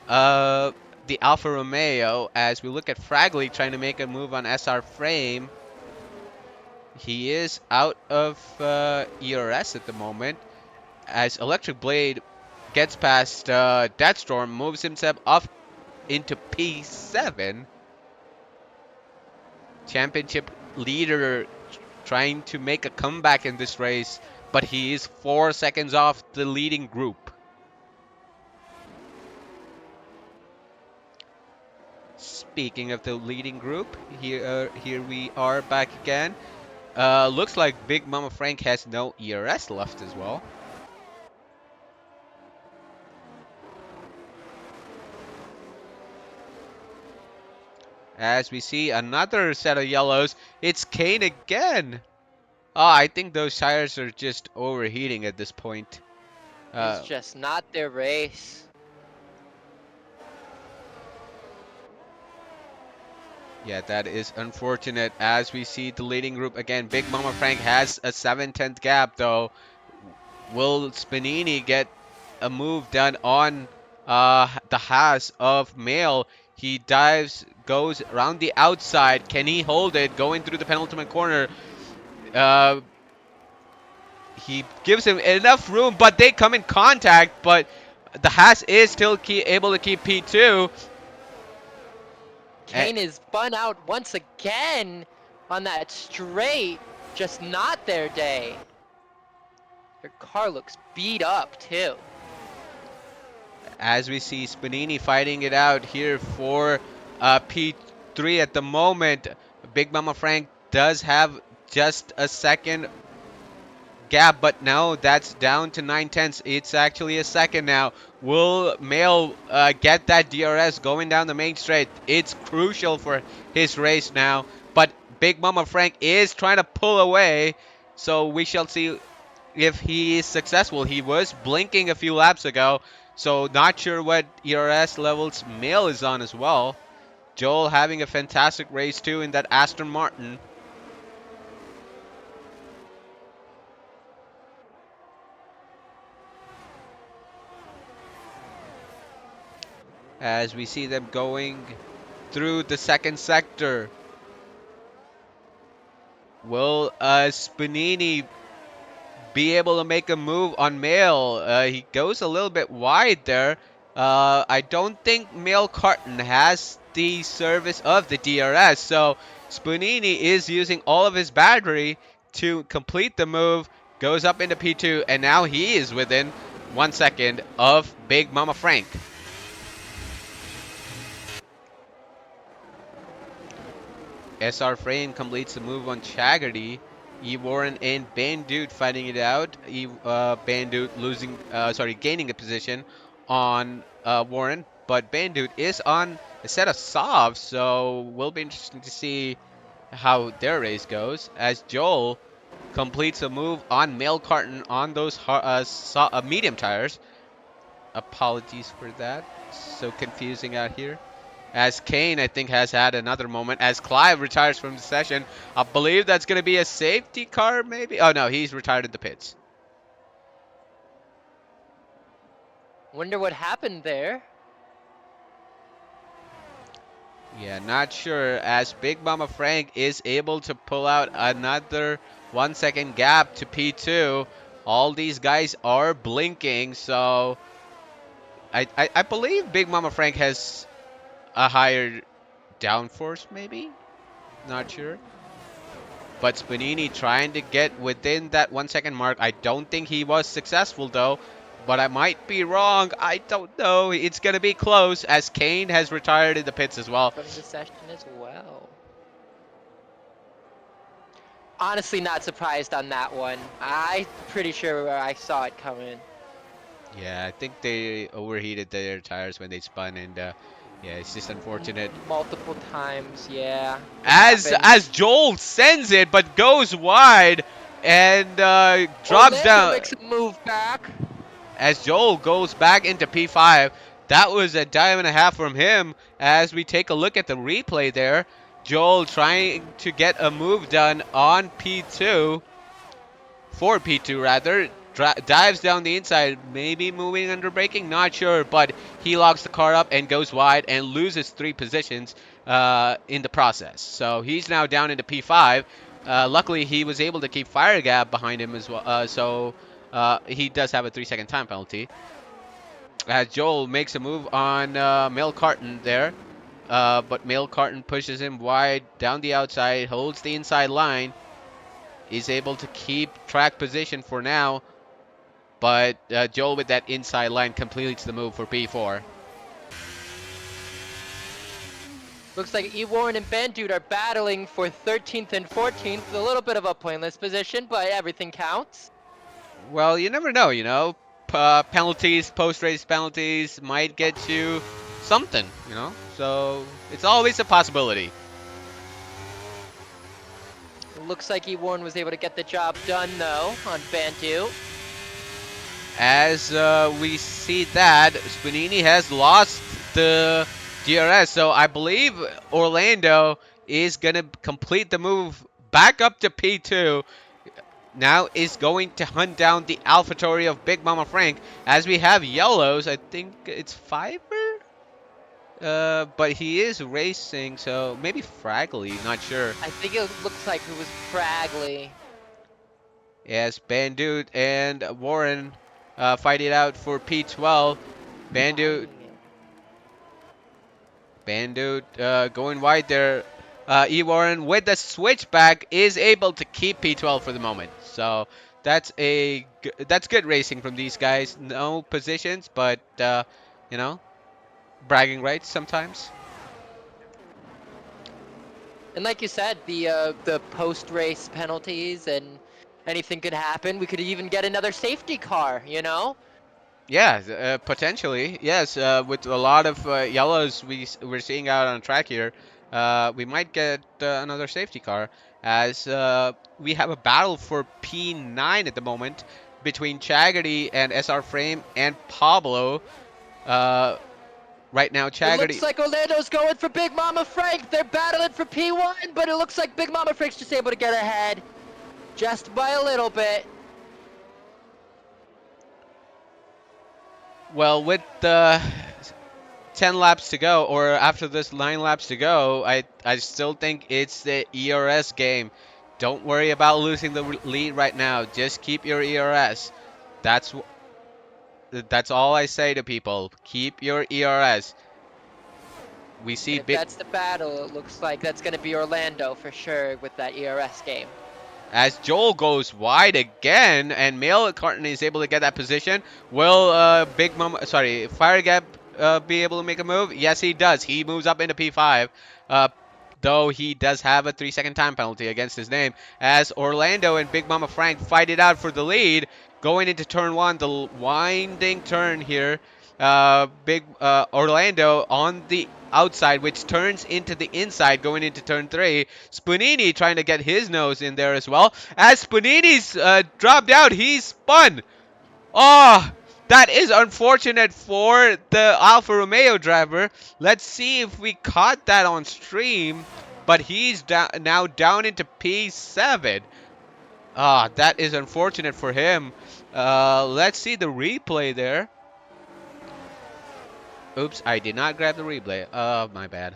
the Alfa Romeo. As we look at Fragley trying to make a move on SR Frame. He is out of ERS at the moment. As Electric Blade gets past Deathstorm, moves himself up into P7. Championship leader trying to make a comeback in this race, but he is 4 seconds off the leading group. Speaking of the leading group, here we are back again. Looks like Big Mama Frank has no ERS left as well. As we see another set of yellows, it's Kane again. Oh, I think those tires are just overheating at this point. It's just not their race. Yeah, that is unfortunate. As we see the leading group again, Big Mama Frank has a 7/10 gap though. Will Spanini get a move done on the Haas of Mail? He dives, goes around the outside. Can he hold it? Going through the penultimate corner. He gives him enough room, but they come in contact. But the Haas is still able to keep P2. Kane is spun out once again on that straight. Just not their day. Their car looks beat up too. As we see Spanini fighting it out here for P3 at the moment. Big Mama Frank does have just a second gap, but now that's down to 9/10. It's actually a second now. Will Mail get that DRS going down the main straight? It's crucial for his race now, but Big Mama Frank is trying to pull away, so we shall see if he is successful. He was blinking a few laps ago, so not sure what ERS levels Mail is on as well. Joel having a fantastic race too in that Aston Martin. As we see them going through the second sector. Will Spanini be able to make a move on Mail? He goes a little bit wide there. I don't think Mail Carton has the service of the DRS, so Spanini is using all of his battery to complete the move, goes up into P2, and now he is within 1 second of Big Mama Frank. SR Frame completes the move on Chaggerty. E Warren and Bandude fighting it out. Bandude gaining a position on Warren, but Bandude is on a set of softs, so will be interesting to see how their race goes. As Joel completes a move on Mail Carton on those medium tires. Apologies for that. So confusing out here. As Kane, I think, has had another moment. As Clive retires from the session. I believe that's going to be a safety car, maybe? Oh, no, he's retired in the pits. Wonder what happened there. Yeah, not sure. As Big Mama Frank is able to pull out another 1 second gap to P2. All these guys are blinking, so I believe Big Mama Frank has a higher downforce, maybe? Not sure. But Spanini trying to get within that 1 second mark. I don't think he was successful though, but I might be wrong. I don't know. It's going to be close as Kane has retired in the pits as well. From the session as well. Honestly, not surprised on that one. I'm pretty sure I saw it coming Yeah, I think they overheated their tires when they spun, and yeah, it's just unfortunate. multiple times. Yeah, it As happens. Joel sends it, but goes wide and drops Orlando down. makes a move back. As Joel goes back into P5. That was a dive and a half from him. As we take a look at the replay there, Joel trying to get a move done on P2, for P2 rather, dives down the inside, maybe moving under braking, not sure, but he locks the car up and goes wide and loses 3 positions in the process. So he's now down into P5. Luckily, he was able to keep Fire Gap behind him as well, so he does have a 3-second time penalty. As Joel makes a move on Mel Carton there, but Mel Carton pushes him wide down the outside, holds the inside line, is able to keep track position for now, but Joel with that inside line completes the move for P4. Looks like E Warren and Bandude are battling for 13th and 14th. A little bit of a pointless position, but everything counts. Well, you never know, penalties, post-race penalties might get you something. So it's always a possibility. Looks like E Warren was able to get the job done though on Bandu. As we see that, Spanini has lost the DRS, so I believe Orlando is going to complete the move back up to P2. Now is going to hunt down the AlphaTauri of Big Mama Frank, as we have yellows. I think it's Fiverr? But he is racing, so maybe Fragley, not sure. I think it looks like it was Fragley. Yes, Bandute and Warren fight it out for P12. Bandute, going wide there. E. Warren with the switchback is able to keep P12 for the moment. So that's good racing from these guys. No positions, but you know, bragging rights sometimes. And like you said, the post-race penalties and anything could happen. We could even get another safety car, you know? Yeah, potentially. Yes, with a lot of yellows we're seeing out on track here, we might get another safety car, as we have a battle for P9 at the moment between Chaggerty and SR Frame and Pablo. Right now, It looks Chaggerty. like Orlando's going for Big Mama Frank. They're battling for P1, but it looks like Big Mama Frank's just able to get ahead. Just by a little bit. Well, with 10 laps to go, or after this 9 laps to go, I still think it's the ERS game. Don't worry about losing the lead right now. Just keep your ERS. That's that's all I say to people. Keep your ERS. We see And if that's the battle, it looks like that's going to be Orlando for sure with that ERS game. as Joel goes wide again, and Mail Carton is able to get that position. Will Fire Gap be able to make a move? Yes, he does. He moves up into P5. Uh, though he does have a 3-second time penalty against his name, as Orlando and Big Mama Frank fight it out for the lead. Going into turn 1, the winding turn here. Big Orlando on the outside, which turns into the inside going into turn 3. Spunini trying to get his nose in there as well. As Spunini's dropped out, he's spun. Oh, that is unfortunate for the Alfa Romeo driver. Let's see if we caught that on stream. But he's now down into P7. Ah, that is unfortunate for him. Let's see the replay there. Oops, I did not grab the replay. Oh, my bad.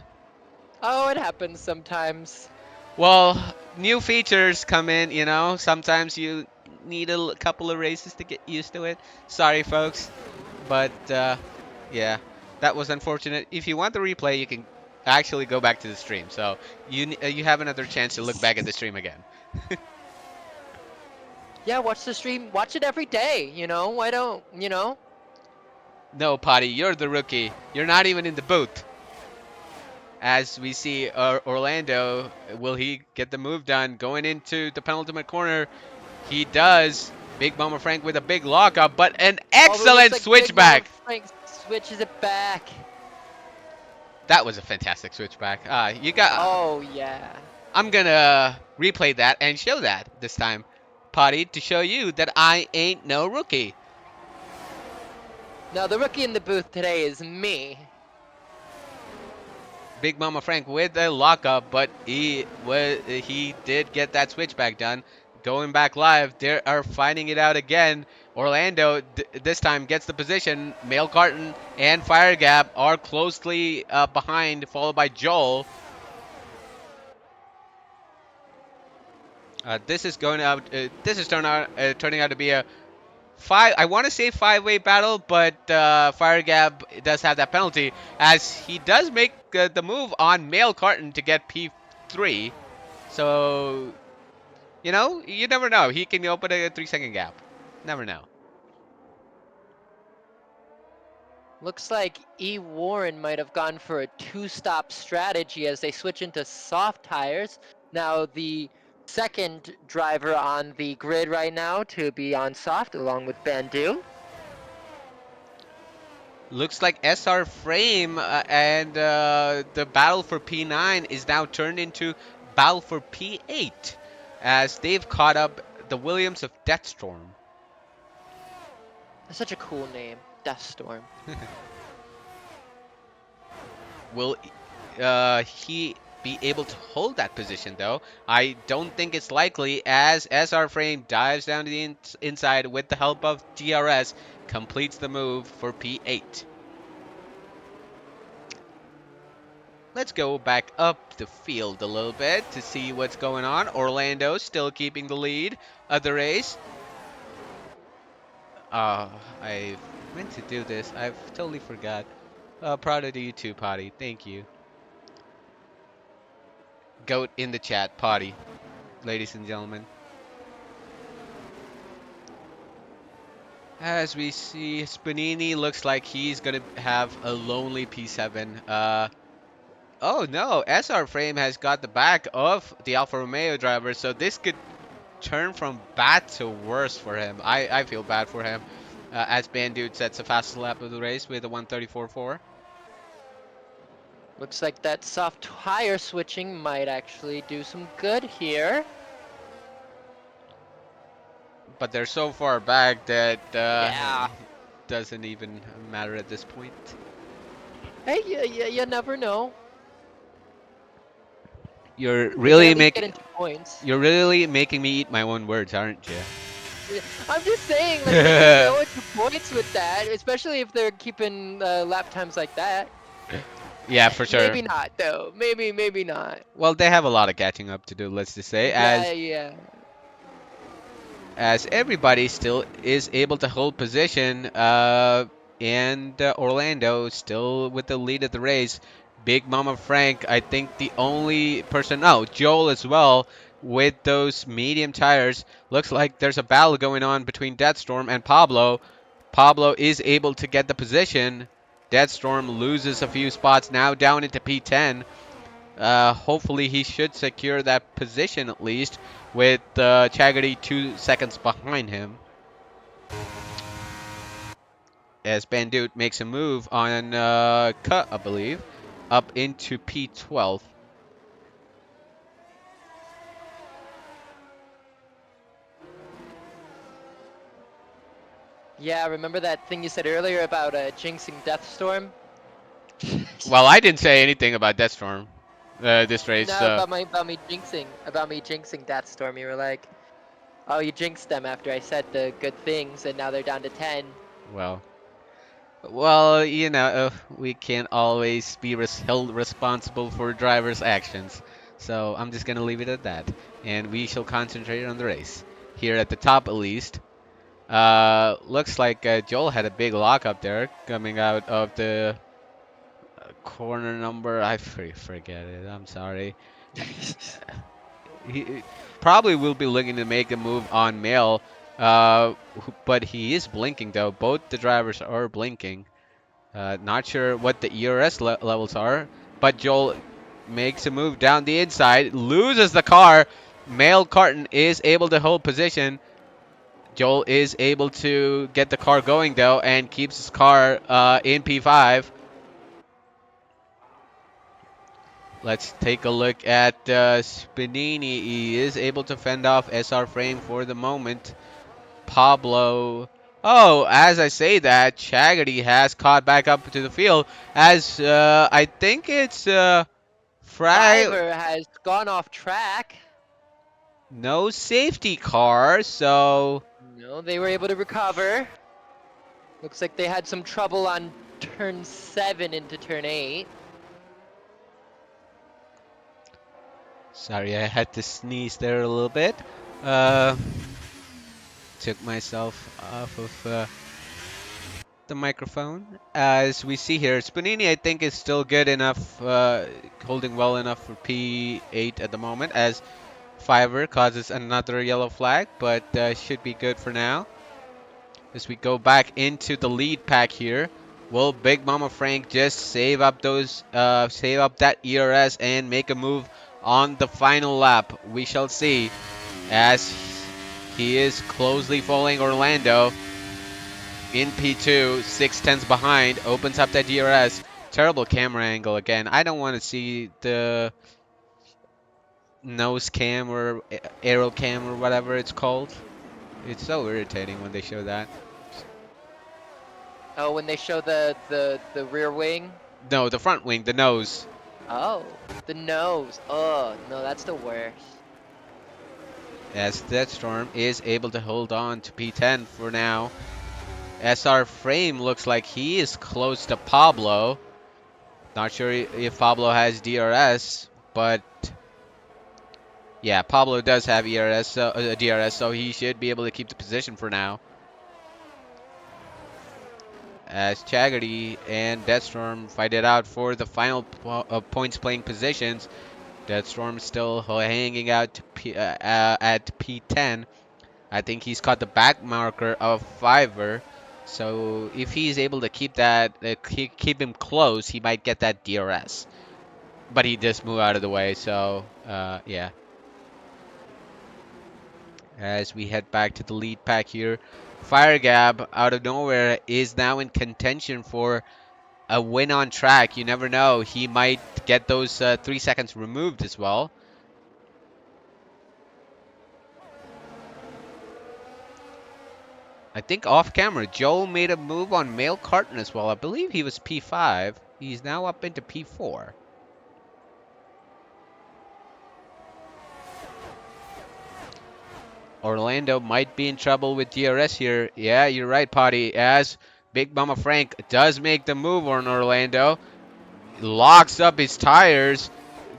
Oh, it happens sometimes. Well, new features come in. Sometimes you need a couple of races to get used to it. Sorry, folks. But, yeah, that was unfortunate. If you want the replay, you can actually go back to the stream. So you have another chance to look back at the stream again. Yeah, watch the stream. Watch it every day, you know? Why don't? No, Potty, you're the rookie. You're not even in the booth. as we see Orlando. Will he get the move done going into the penultimate corner? He does. Big Mama Frank with a big lockup, but an Oh, but it looks excellent like Big Mama switchback. Frank switches it back. That was a fantastic switchback. You got. Oh, yeah. I'm gonna replay that and show that this time, Potty, to show you that I ain't no rookie. No, the rookie in the booth today is me. Big Mama Frank with the lockup, but he did get that switchback done. Going back live, they are finding it out again. Orlando this time gets the position. Mail Carton and Fire Gap are closely behind, followed by Joel. This is going out. This is turning out to be a five. I want to say five-way battle, but Fire Gap does have that penalty as he does make the move on Mail Carton to get P3. So you never know. He can open a 3-second gap. Never know. Looks like E. Warren might have gone for a two-stop strategy as they switch into soft tires. Now the second driver on the grid right now to be on soft along with Bandu. Looks like SR Frame and the battle for P9 is now turned into battle for P8 as they've caught up the Williams of Deathstorm. That's such a cool name, Deathstorm. Will he be able to hold that position, though? I don't think it's likely as SR Frame dives down to the inside with the help of DRS, completes the move for P8. Let's go back up the field a little bit to see what's going on. Orlando still keeping the lead of the race. I meant to do this. I've totally forgot. Proud of you too, Potty. Thank you. Goat in the chat, Potty, ladies and gentlemen. As we see, Spanini looks like he's gonna have a lonely P7. Oh no, SR Frame has got the back of the Alfa Romeo driver, so this could turn from bad to worse for him. I feel bad for him. As Bandude sets the fastest lap of the race with a 1:34.4. Looks like that soft tire switching might actually do some good here. But they're so far back that Yeah. doesn't even matter at this point. Hey, you never know. You're They can really at least get into points. You're really making me eat my own words, aren't you? I'm just saying, like, they can go into points with that, especially if they're keeping lap times like that. Yeah, for sure. Maybe not, though. Maybe not. Well, they have a lot of catching up to do, let's just say, Yeah. as everybody still is able to hold position, and Orlando still with the lead of the race. Big Mama Frank, I think the only person, oh, Joel as well, with those medium tires. Looks like there's a battle going on between Deathstorm and Pablo. Pablo is able to get the position. Deathstorm loses a few spots now down into P10. Hopefully he should secure that position at least with Chaggerty 2 seconds behind him. As Bandute makes a move on cut, I believe, up into P12. Yeah, remember that thing you said earlier about jinxing Deathstorm? Well, I didn't say anything about Deathstorm this race. No, about me jinxing Deathstorm. You were like, oh, you jinxed them after I said the good things, and now they're down to 10. Well, we can't always be held responsible for drivers' actions. So I'm just gonna leave it at that, and we shall concentrate on the race here at the top at least. Looks like Joel had a big lock up there coming out of the corner number. I forget it. I'm sorry. He probably will be looking to make a move on Mail, but he is blinking though. Both the drivers are blinking. Not sure what the ERS levels are, but Joel makes a move down the inside, loses the car. Mail Carton is able to hold position. Joel is able to get the car going though and keeps his car in P5. Let's take a look at Spinini. He is able to fend off SR Frame for the moment. Pablo. Oh, as I say that, Chaggerty has caught back up to the field as I think it's Fiverr has gone off track. no safety car, so No, they were able to recover. Looks like they had some trouble on turn 7 into turn 8. sorry, I had to sneeze there a little bit. Took myself off of the microphone. As we see here, Spanini I think is still good enough, holding well enough for P8 at the moment, as Fiverr causes another yellow flag, but should be good for now. As we go back into the lead pack here, will Big Mama Frank just save up that ERS and make a move on the final lap? We shall see, as he is closely following Orlando in P2, 6 tenths behind, opens up that DRS. Terrible camera angle again. I don't want to see the nose cam or aero cam or whatever it's called. It's so irritating when they show that. Oh, when they show the rear wing? No, the front wing, the nose. Oh, the nose. Oh, no, that's the worst. As Deathstorm is able to hold on to P10 for now. SR Frame looks like he is close to Pablo. Not sure if Pablo has DRS, but yeah, Pablo does have DRS, so he should be able to keep the position for now. As Chaggerty and Deathstorm fight it out for the final points playing positions. Deathstorm still hanging out to at P10. I think he's caught the back marker of Fiverr. So if he's able to keep that, keep him close, he might get that DRS. But he just moved out of the way, so yeah. As we head back to the lead pack here, Fire Gab out of nowhere is now in contention for a win on track. You never know, he might get those 3 seconds removed as well. I think off camera, Joe made a move on Mail Carton as well. I believe he was P5. He's now up into P4. Orlando might be in trouble with DRS here. Yeah, you're right, Potty. As Big Mama Frank does make the move on Orlando. Locks up his tires.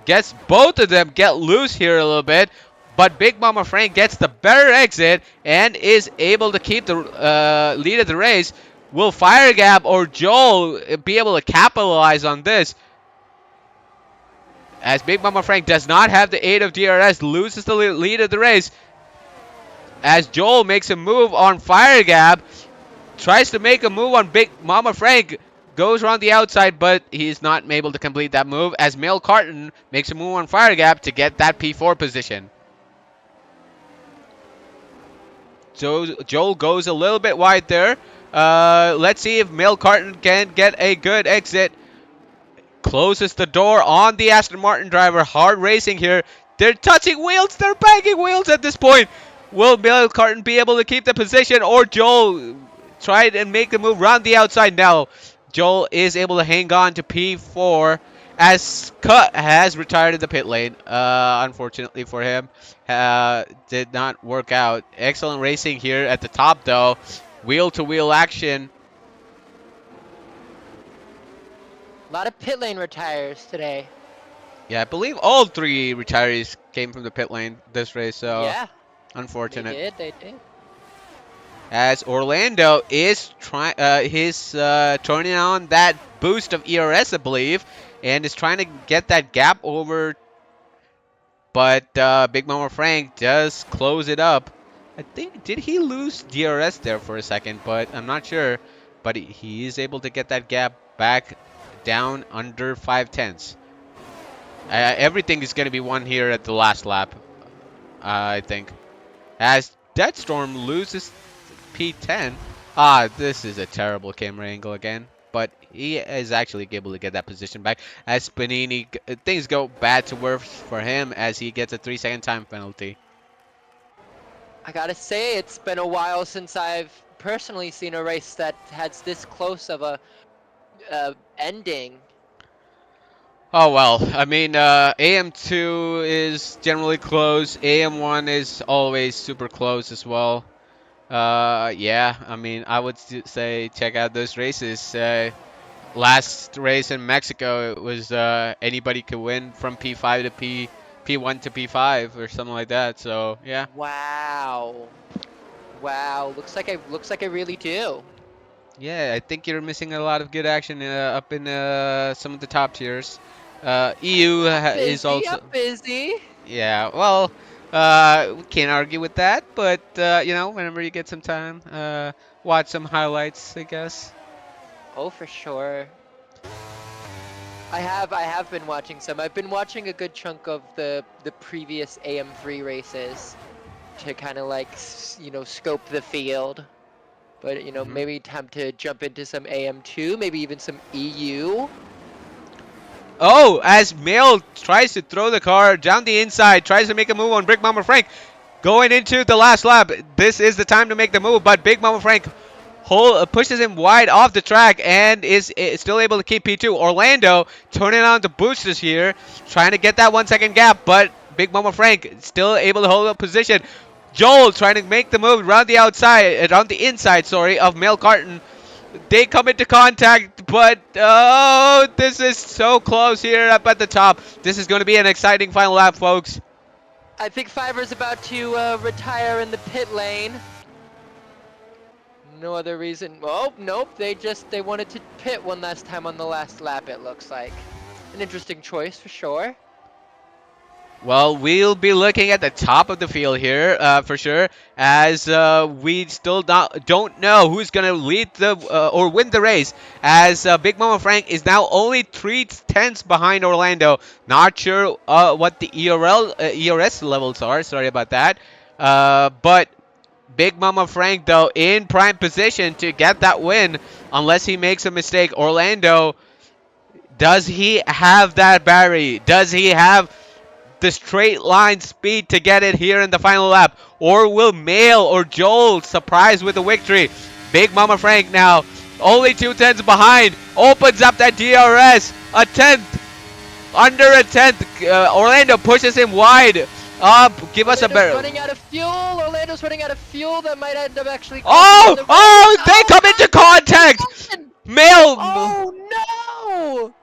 Gets both of them get loose here a little bit. But Big Mama Frank gets the better exit and is able to keep the lead of the race. Will Fire Gap or Joel be able to capitalize on this? As Big Mama Frank does not have the aid of DRS, loses the lead of the race. As Joel makes a move on Fire Gap, tries to make a move on Big Mama Frank, goes around the outside, but he's not able to complete that move. As Mail Carton makes a move on Fire Gap to get that P4 position. So Joel goes a little bit wide there. Let's see if Mail Carton can get a good exit. Closes the door on the Aston Martin driver. Hard racing here. They're touching wheels. They're banging wheels at this point. Will Mail Carton be able to keep the position, or Joel try and make the move around the outside? Now, Joel is able to hang on to P4 as Cut has retired in the pit lane. Unfortunately for him, did not work out. Excellent racing here at the top, though. Wheel-to-wheel action. A lot of pit lane retires today. Yeah, I believe all 3 retirees came from the pit lane this race, so Yeah, unfortunate. they did. As Orlando is turning on that boost of ERS, I believe, and is trying to get that gap over. But Big Mama Frank does close it up. I think, did he lose DRS there for a second? But I'm not sure. But he is able to get that gap back down under 5 tenths. Everything is going to be won here at the last lap, I think. As Deadstorm loses P10. This is a terrible camera angle again. But he is actually able to get that position back. As Panini, things go bad to worse for him as he gets a 3-second time penalty. I gotta say, it's been a while since I've personally seen a race that has this close of a ending. Oh well, I mean, AM2 is generally close. AM1 is always super close as well. Yeah, I mean, I would say check out those races. Last race in Mexico, it was anybody could win from P5 to P1 to P5 or something like that. So yeah. Wow. Wow, looks like I really do. Yeah, I think you're missing a lot of good action up in some of the top tiers. EU is I'm also, busy. yeah, well, we can't argue with that, but whenever you get some time, watch some highlights, I guess. Oh, for sure. I have been watching some. I've been watching a good chunk of the previous AM3 races to kind of like, scope the field. But, Hmm. maybe time to jump into some AM2, maybe even some EU. Oh, as Mail tries to throw the car down the inside, tries to make a move on Brick Mama Frank, going into the last lap. This is the time to make the move, but Big Mama Frank pushes him wide off the track and is still able to keep P2. Orlando turning on the boosters here, trying to get that 1 second gap, but Big Mama Frank still able to hold up position. Joel trying to make the move around the outside, around the inside, sorry, of Mel Carton. They come into contact, but oh, this is so close here up at the top. This is going to be an exciting final lap, folks. I think Fiverr's about to retire in the pit lane. No other reason. Oh, nope. They wanted to pit one last time on the last lap, it looks like. An interesting choice for sure. Well, we'll be looking at the top of the field here for sure, as we still don't know who's going to lead the or win the race. As Big Mama Frank is now only 3 tenths behind Orlando. Not sure what the ERS levels are. Sorry about that. But Big Mama Frank, though, in prime position to get that win, unless he makes a mistake. Orlando, does he have that battery? Does he have the straight line speed to get it here in the final lap? Or will Mail or Joel surprise with the victory? Big Mama Frank now, only 2 tenths behind, opens up that DRS, a tenth, under a tenth. Orlando pushes him wide. Up, give us a Orlando's better. running out of fuel. Orlando's running out of fuel. That might end up actually costing him Oh, the race. oh, they come into contact. God! Mail. Oh no!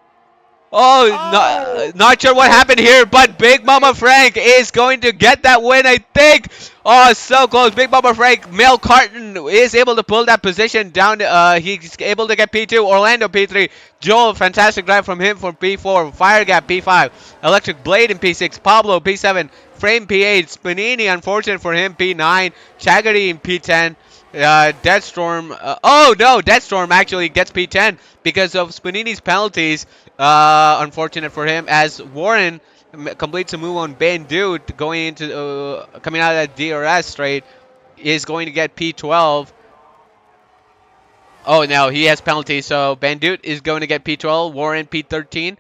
Oh, Oh! not sure what happened here, but Big Mama Frank is going to get that win, I think. Oh, so close. Big Mama Frank, Mel Carton is able to pull that position down. He's able to get P2, Orlando P3. Joel, fantastic drive from him for P4. Fire Gap P5. Electric Blade in P6. Pablo P7. Frame P8. Spanini, unfortunate for him, P9. Chaggerty in P10. Deathstorm. Oh no, Deathstorm actually gets P10 because of Spanini's penalties. Unfortunate for him as Warren completes a move on Bandute going into coming out of that DRS straight is going to get P12. Oh no, he has penalties, so Bandute is going to get P12. Warren P13.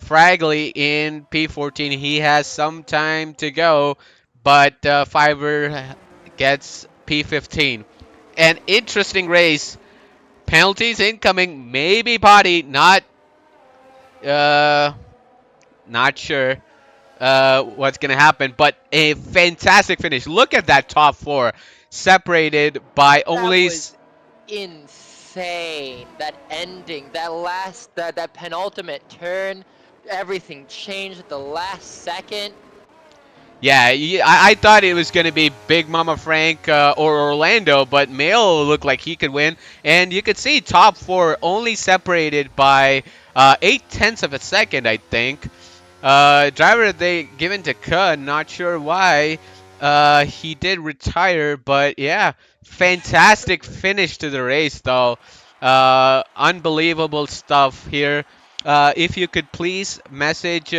Fragley in P14. He has some time to go, but Fiverr gets P15. An interesting race. Penalties incoming. Maybe body. Uh, not sure what's gonna happen, but a fantastic finish. Look at that top four, separated by That only. was insane. That ending, that penultimate turn, everything changed at the last second. Yeah, I thought it was going to be Big Mama Frank or Orlando, but Mail looked like he could win. And you could see top four only separated by 8 tenths of a second, I think. Driver they given to Ka, not sure why. He did retire, but yeah, fantastic finish to the race, though. Unbelievable stuff here. If you could please message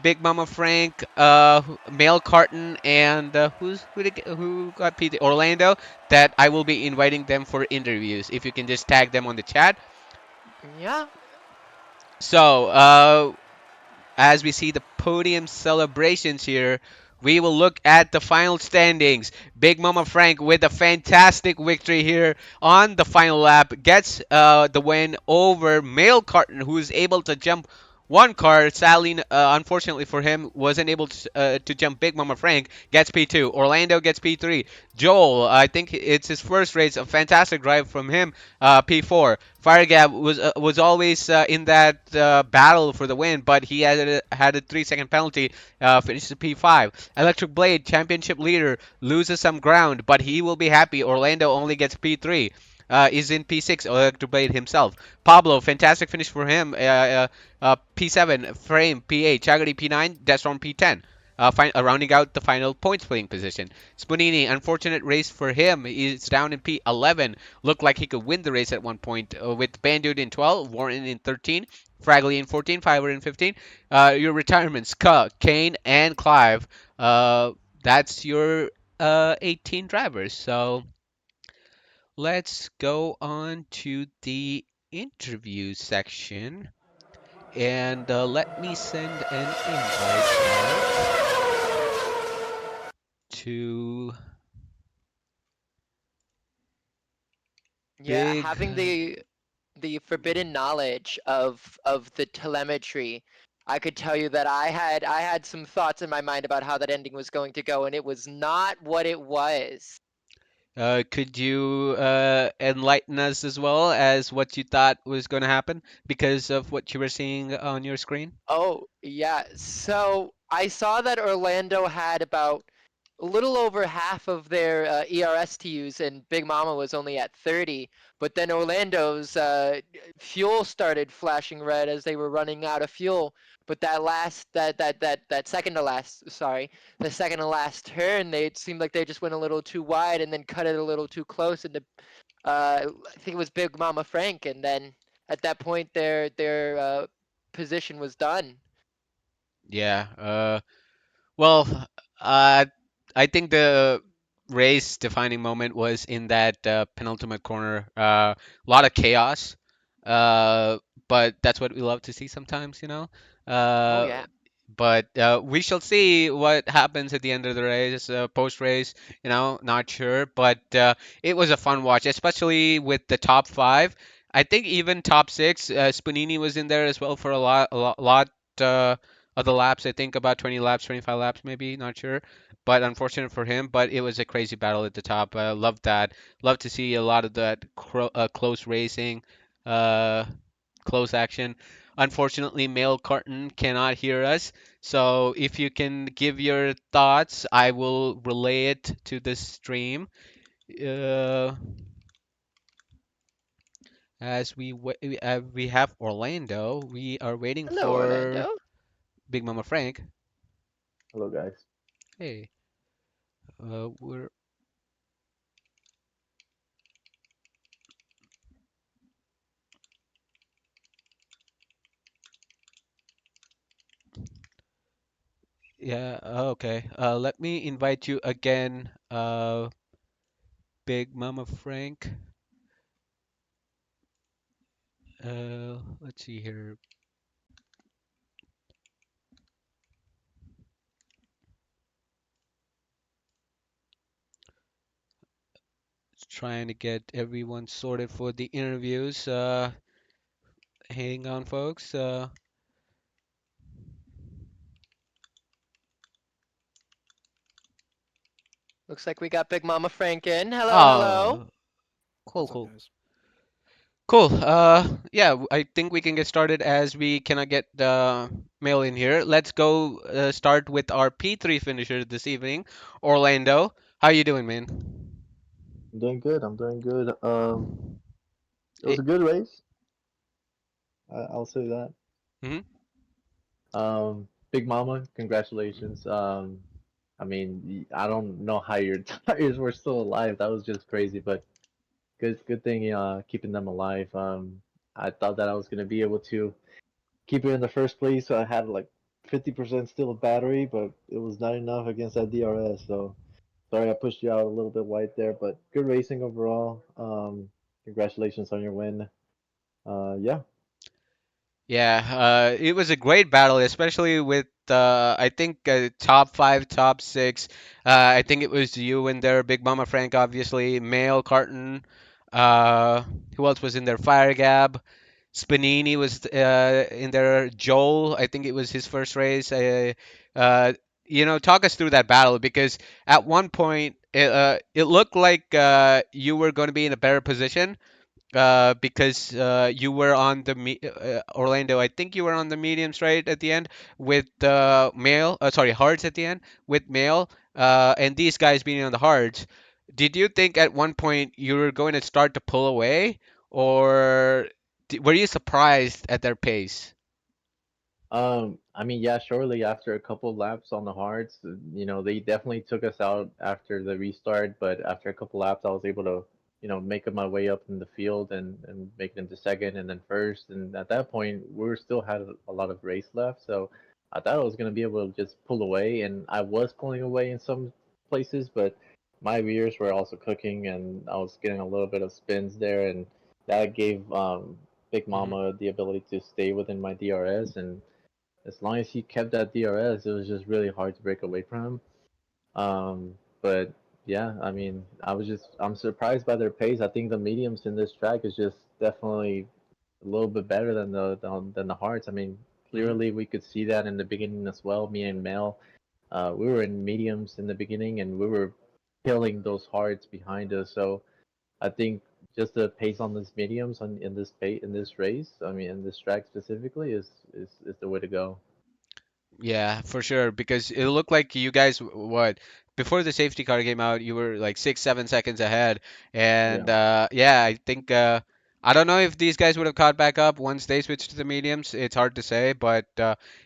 Big Mama Frank, Male Carton, and who got PT? Orlando. That I will be inviting them for interviews. If you can just tag them on the chat. Yeah. So, as we see the podium celebrations here, we will look at the final standings. Big Mama Frank with a fantastic victory here on the final lap gets the win over Male Carton, who is able to jump one car. Sadly, unfortunately for him, wasn't able to jump. Big Mama Frank gets P2. Orlando gets P3. Joel, I think it's his first race. A fantastic drive from him. P4. Firegab was always in that battle for the win, but he had a 3 second penalty. Finishes P5. Electric Blade, championship leader, loses some ground, but he will be happy. Orlando only gets P3. Is in P6, Electric Blade himself. Pablo, fantastic finish for him. P7, Frame, P8, Chagody, P9, Desron, P10. Rounding out the final point splitting position. Spunini, unfortunate race for him. He's down in P11. Looked like he could win the race at one point with Bandude in 12, Warren in 13, Fragley in 14, Fiverr in 15. Your retirements, Kane, and Clive. That's your 18 drivers. So let's go on to the interview section. And let me send an invite out to Yeah, Big. having the forbidden knowledge of the telemetry, I could tell you that I had some thoughts in my mind about how that ending was going to go, and it was not what it was. Could you enlighten us as well as what you thought was going to happen because of what you were seeing on your screen? Oh, yeah. So I saw that Orlando had about a little over half of their ERS to use, and Big Mama was only at 30. But then Orlando's fuel started flashing red as they were running out of fuel. But that second to last, sorry, the second to last turn, they it seemed like they just went a little too wide and then cut it a little too close into I think it was Big Mama Frank, and then at that point their position was done. Yeah. Well, uh, I think the race defining moment was in that penultimate corner. A lot of chaos, uh, but that's what we love to see sometimes, you know. Oh Uh, yeah. but we shall see what happens at the end of the race, post race. Not sure, but it was a fun watch, especially with the top five. I think even top six. Spanini was in there as well for a lot. Uh, of the laps. I think about 20 laps, 25 laps, maybe, not sure. But unfortunate for him. But it was a crazy battle at the top. I love that. Love to see a lot of that close racing, uh, close action. Unfortunately, Mail Carton cannot hear us. So if you can give your thoughts, I will relay it to the stream. Uh, as we have Orlando, we are waiting Hello, for Orlando. Big Mama Frank. Hello, guys. Hey, we're Yeah, okay. Let me invite you again, Big Mama Frank. Let's see here. Just trying to get everyone sorted for the interviews. Hang on, folks. Looks like we got Big Mama Frank in. Hello, hello. Oh, cool, What's up, cool, guys? cool. Yeah, I think we can get started as we cannot get the mail in here. Let's go start with our P3 finisher this evening, Orlando. How you doing, man? I'm doing good. I'm doing good. It was Hey. a good race. I'll say that. Mhm. Big Mama, congratulations. I mean, I don't know how your tires were still alive. That was just crazy, but good thing, keeping them alive. I thought that I was gonna be able to keep it in the first place. So I had like 50% still a battery, but it was not enough against that DRS. So sorry I pushed you out a little bit wide there, but good racing overall. Congratulations on your win. Yeah. Yeah, it was a great battle, especially with I think top five, top six. I think it was you in there, Big Mama Frank, obviously, Mail, Carton. Uh, who else was in there? Fire Gab. Spanini was in there. Joel, I think it was his first race. Uh, talk us through that battle because at one point it looked like you were going to be in a better position because you were on the Orlando. I think you were on the mediums right at the end with Mail. Sorry, hards at the end with Mail, and these guys being on the hards. Did you think at one point you were going to start to pull away, or were you surprised at their pace? I mean, yeah, shortly after a couple of laps on the hards, they definitely took us out after the restart, but after a couple laps, I was able to, make my way up in the field and make it into second and then first. And at that point, we were still had a lot of race left, so I thought I was gonna be able to just pull away, and I was pulling away in some places, but my rears were also cooking, and I was getting a little bit of spins there, and that gave Big Hmm. Mama the ability to stay within my DRS and as long as he kept that DRS, it was just really hard to break away from him. But yeah, I mean, I'm surprised by their pace. I think the mediums in this track is just definitely a little bit better than the hards. I mean, Hmm. clearly we could see that in the beginning as well. Me and Mel, we were in mediums in the beginning, and we were killing those hards behind us. So I think just the pace on this mediums in this race, I mean, in this track specifically, is the way to go. Yeah, for sure. Because it looked like you guys, what, before the safety car came out, you were like 6, 7 seconds ahead. And Yeah. yeah, I think I don't know if these guys would have caught back up once they switched to the mediums. It's hard to say, but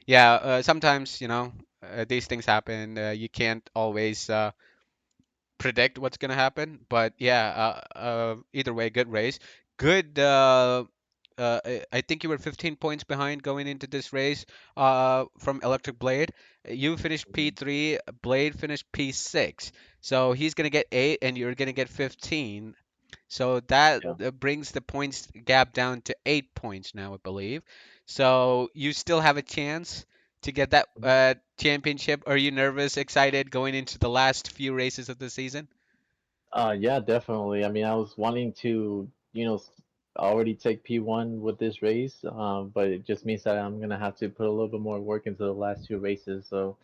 yeah, sometimes these things happen. You can't always predict what's gonna happen. But yeah, either way, good race. Good. I think you were 15 points behind going into this race from Electric Blade. You finished Mhm. P3, Blade finished P6. So he's going to get 8 and you're going to get 15. So that Yeah. brings the points gap down to 8 points now, I believe. So you still have a chance to get that Mhm. championship. Are you nervous, excited going into the last few races of the season? Yeah, definitely. I mean, I was wanting to, already take P1 with this race, but it just means that I'm gonna have to put a little bit more work into the last two races. So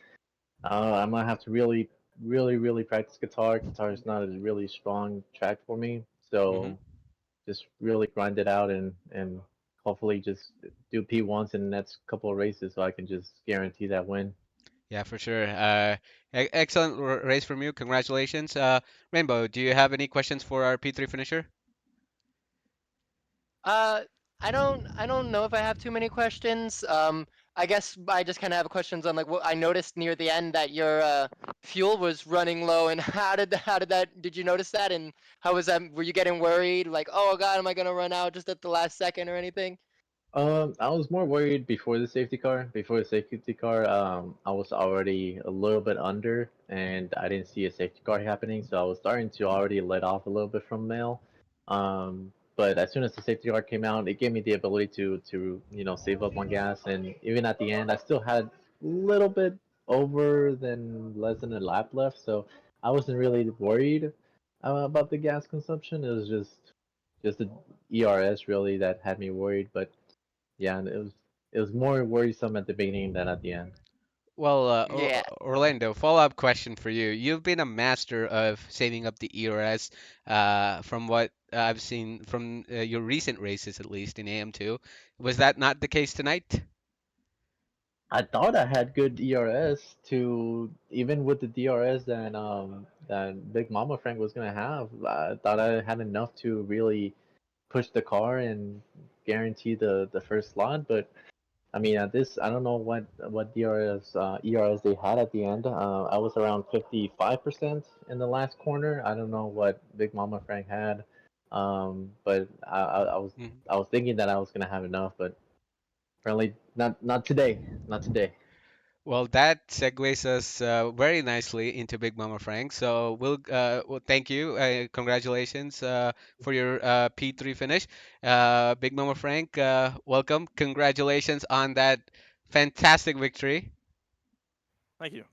I'm gonna have to really, really, really practice guitar. Guitar is not a really strong track for me, Hmm. so just really grind it out and hopefully just do P1s in the next couple of races so I can just guarantee that win. Yeah, for sure. Excellent race from you. Congratulations. Rainbow, do you have any questions for our P3 finisher? Uh, I don't know if I have too many questions. I guess I just kind of have questions on like what I noticed near the end that your fuel was running low, and did you notice that, and how was that? Were you getting worried, like, oh God, am I gonna run out just at the last second or anything? I was more worried before the safety car. Before the safety car, I was already a little bit under, and I didn't see a safety car happening, so I was starting to already let off a little bit from mail. But as soon as the safety car came out, it gave me the ability to save up on gas, and even at the end, I still had a little bit over than less than a lap left, so I wasn't really worried about the gas consumption. It was just the ERS really that had me worried, but. Yeah, and it was more worrisome at the beginning than at the end. Well, Yeah. Orlando, follow-up question for you. You've been a master of saving up the ERS, from what I've seen from your recent races, at least in AM2. Was that not the case tonight? I thought I had good ERS to even with the DRS that Big Mama Frank was gonna have. I thought I had enough to really push the car and guarantee the first slot. But I mean, at this, I don't know what DRS ERS they had at the end. I was around 55% in the last corner. I don't know what Big Mama Frank had, but I was thinking that I was gonna have enough, but apparently not today. Not today. Well, that segues us very nicely into Big Mama Frank. So well, thank you, congratulations for your P3 finish, Big Mama Frank. Welcome, congratulations on that fantastic victory. Thank you.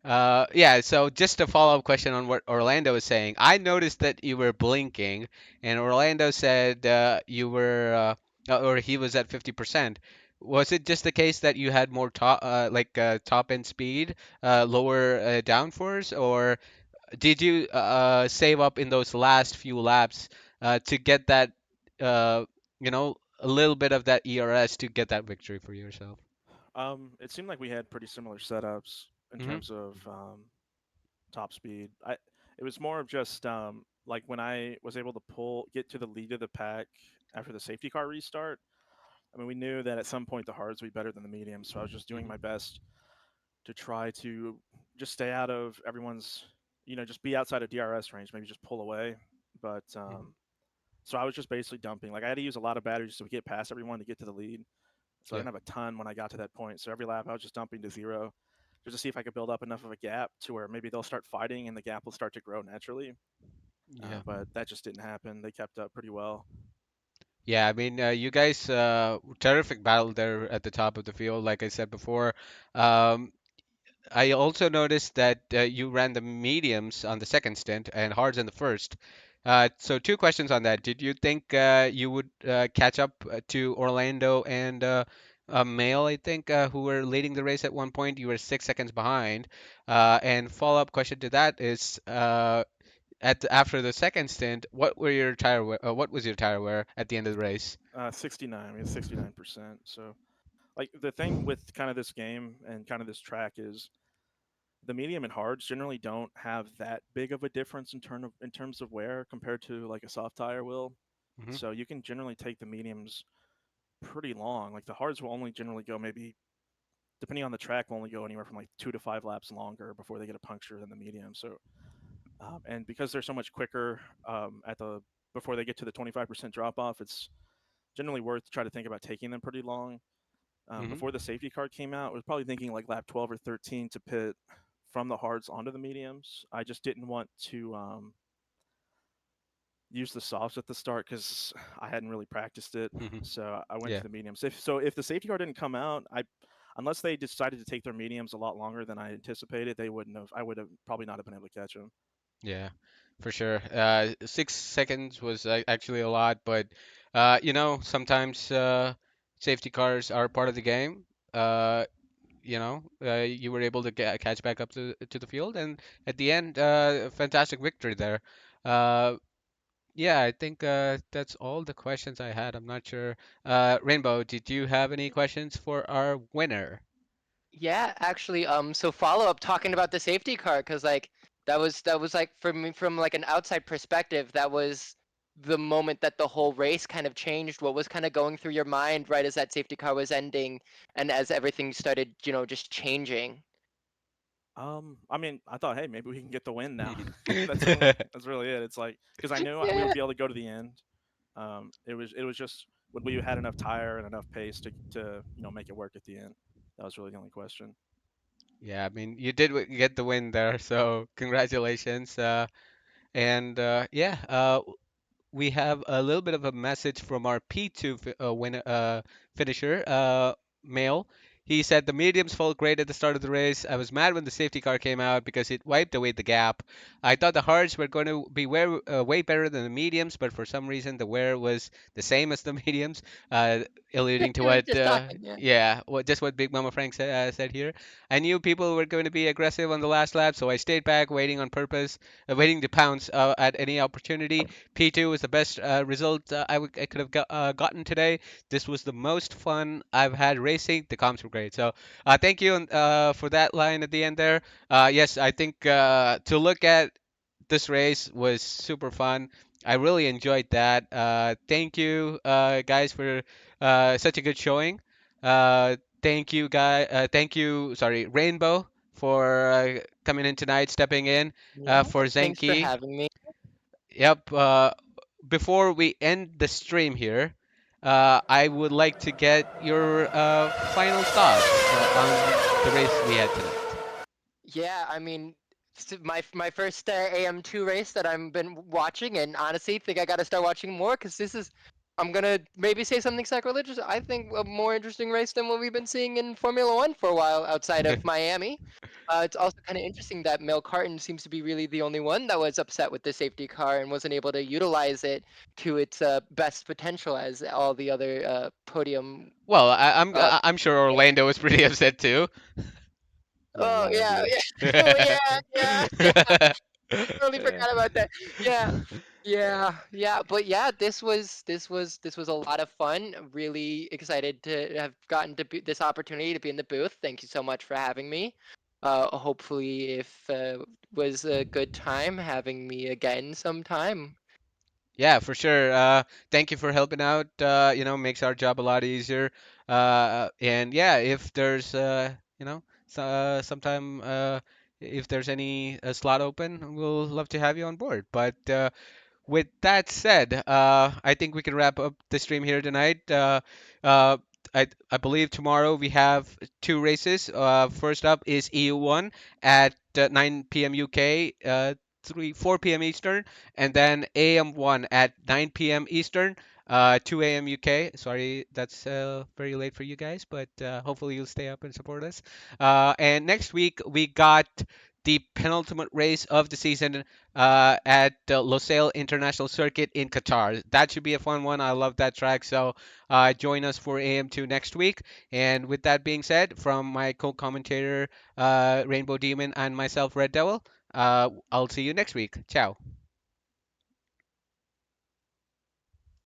Yeah, so just a follow-up question on what Orlando was saying. I noticed that you were blinking, and Orlando said you were, or he was at 50%. Was it just the case that you had more top end speed, lower downforce, or did you save up in those last few laps to get that, a little bit of that ERS to get that victory for yourself? It seemed like we had pretty similar setups in Hmm. terms of top speed. It was more of just like when I was able to get to the lead of the pack after the safety car restart. I mean, we knew that at some point the hards would be better than the mediums, so I was just doing Hmm. my best to try to just stay out of everyone's, just be outside of DRS range, maybe just pull away. But Hmm. so I was just basically dumping. Like I had to use a lot of batteries to get past everyone to get to the lead. So I Yeah. didn't have a ton when I got to that point. So every lap I was just dumping to zero just to see if I could build up enough of a gap to where maybe they'll start fighting and the gap will start to grow naturally. Yeah. But that just didn't happen. They kept up pretty well. Yeah, I mean, you guys, terrific battle there at the top of the field. Like I said before, um, I also noticed that you ran the mediums on the second stint and hards in the first. So two questions on that. Did you think you would catch up to Orlando and Mail, I think, who were leading the race at one point? You were 6 seconds behind. And follow-up question to that is, after the second stint, what was your tire wear at the end of the race? 69, we had 69%. So like the thing with kind of this game and kind of this track is the medium and hards generally don't have that big of a difference in terms of wear compared to like a soft tire will. Hmm. So you can generally take the mediums pretty long. Like the hards will only generally go maybe depending on the track will only go anywhere from like 2 to 5 laps longer before they get a puncture than the medium. So and because they're so much quicker at the before they get to the 25% drop off, it's generally worth to try to think about taking them pretty long. Hmm. Before the safety car came out, I was probably thinking like lap 12 or 13 to pit from the hards onto the mediums. I just didn't want to use the softs at the start because I hadn't really practiced it. Hmm. So I went to Yeah. the mediums. If the safety car didn't come out, I unless they decided to take their mediums a lot longer than I anticipated, they wouldn't have. I would have probably not have been able to catch them. Yeah, for sure. 6 seconds was actually a lot, but sometimes safety cars are part of the game. Uh, you were able to catch back up to the field, and at the end, a fantastic victory there. Uh, yeah, I think that's all the questions I had. I'm not sure. Rainbow, did you have any questions for our winner? Yeah, actually, so follow up talking about the safety car, because like that was like for me from like an outside perspective, that was the moment that the whole race kind of changed. What was kind of going through your mind right as that safety car was ending, and as everything started, just changing? I mean, I thought, hey, maybe we can get the win now. Hmm. That's really it. It's like because I knew we Yeah. would be able to go to the end. It was just would we had enough tire and enough pace to make it work at the end. That was really the only question. Yeah, I mean, you did get the win there, so congratulations. And yeah, we have a little bit of a message from our P2 finisher, male. He said the mediums felt great at the start of the race. I was mad when the safety car came out because it wiped away the gap. I thought the hards were going to be way better than the mediums, but for some reason the wear was the same as the mediums, uh, alluding to We were what, just talking, yeah. yeah, what Big Mama Frank said here. I knew people were going to be aggressive on the last lap, so I stayed back, waiting on purpose, waiting to pounce at any opportunity. P2 was the best result I could have gotten today. This was the most fun I've had racing. The comps were great. So thank you for that line at the end there. Yes, I think to look at this race was super fun. I really enjoyed that. Thank you, guys, for such a good showing. Thank you, Thank you, sorry, Rainbow, for coming in tonight, stepping in Yeah. for Thanks for Zenki. having me. Yep. Before we end the stream here, I would like to get your final thoughts on the race we had tonight. Yeah, I mean, my first AM2 race that I've been watching, and honestly, think I got to start watching more because this is. I'm gonna maybe say something sacrilegious. I think a more interesting race than what we've been seeing in Formula One for a while outside of Miami. It's also kind of interesting that Mel Carton seems to be really the only one that was upset with the safety car and wasn't able to utilize it to its best potential as all the other podium. Well, I'm Uh, I'm sure Orlando was pretty upset too. Yeah, oh not yeah, ideal. yeah, oh yeah, yeah, yeah. Totally Yeah. forgot about that. Yeah, yeah, yeah. But yeah, this was a lot of fun. I'm really excited to have gotten to this opportunity to be in the booth. Thank you so much for having me. Hopefully, if was a good time having me again sometime. Yeah, for sure. Thank you for helping out. Makes our job a lot easier. And yeah, if there's, sometime if there's any slot open, we'll love to have you on board. But with that said, I think we can wrap up the stream here tonight. Uh, I believe tomorrow we have two races. First up is EU1 at 9 p.m. UK, 4 p.m. Eastern, and then AM1 at 9 p.m. Eastern, 2 a.m. UK. Sorry, that's very late for you guys, but hopefully you'll stay up and support us. And next week we got the penultimate race of the season at the Losail International Circuit in Qatar. That should be a fun one. I love that track. So join us for AM2 next week. And with that being said, from my co-commentator Rainbow Demon and myself, Red Devil, I'll see you next week. Ciao.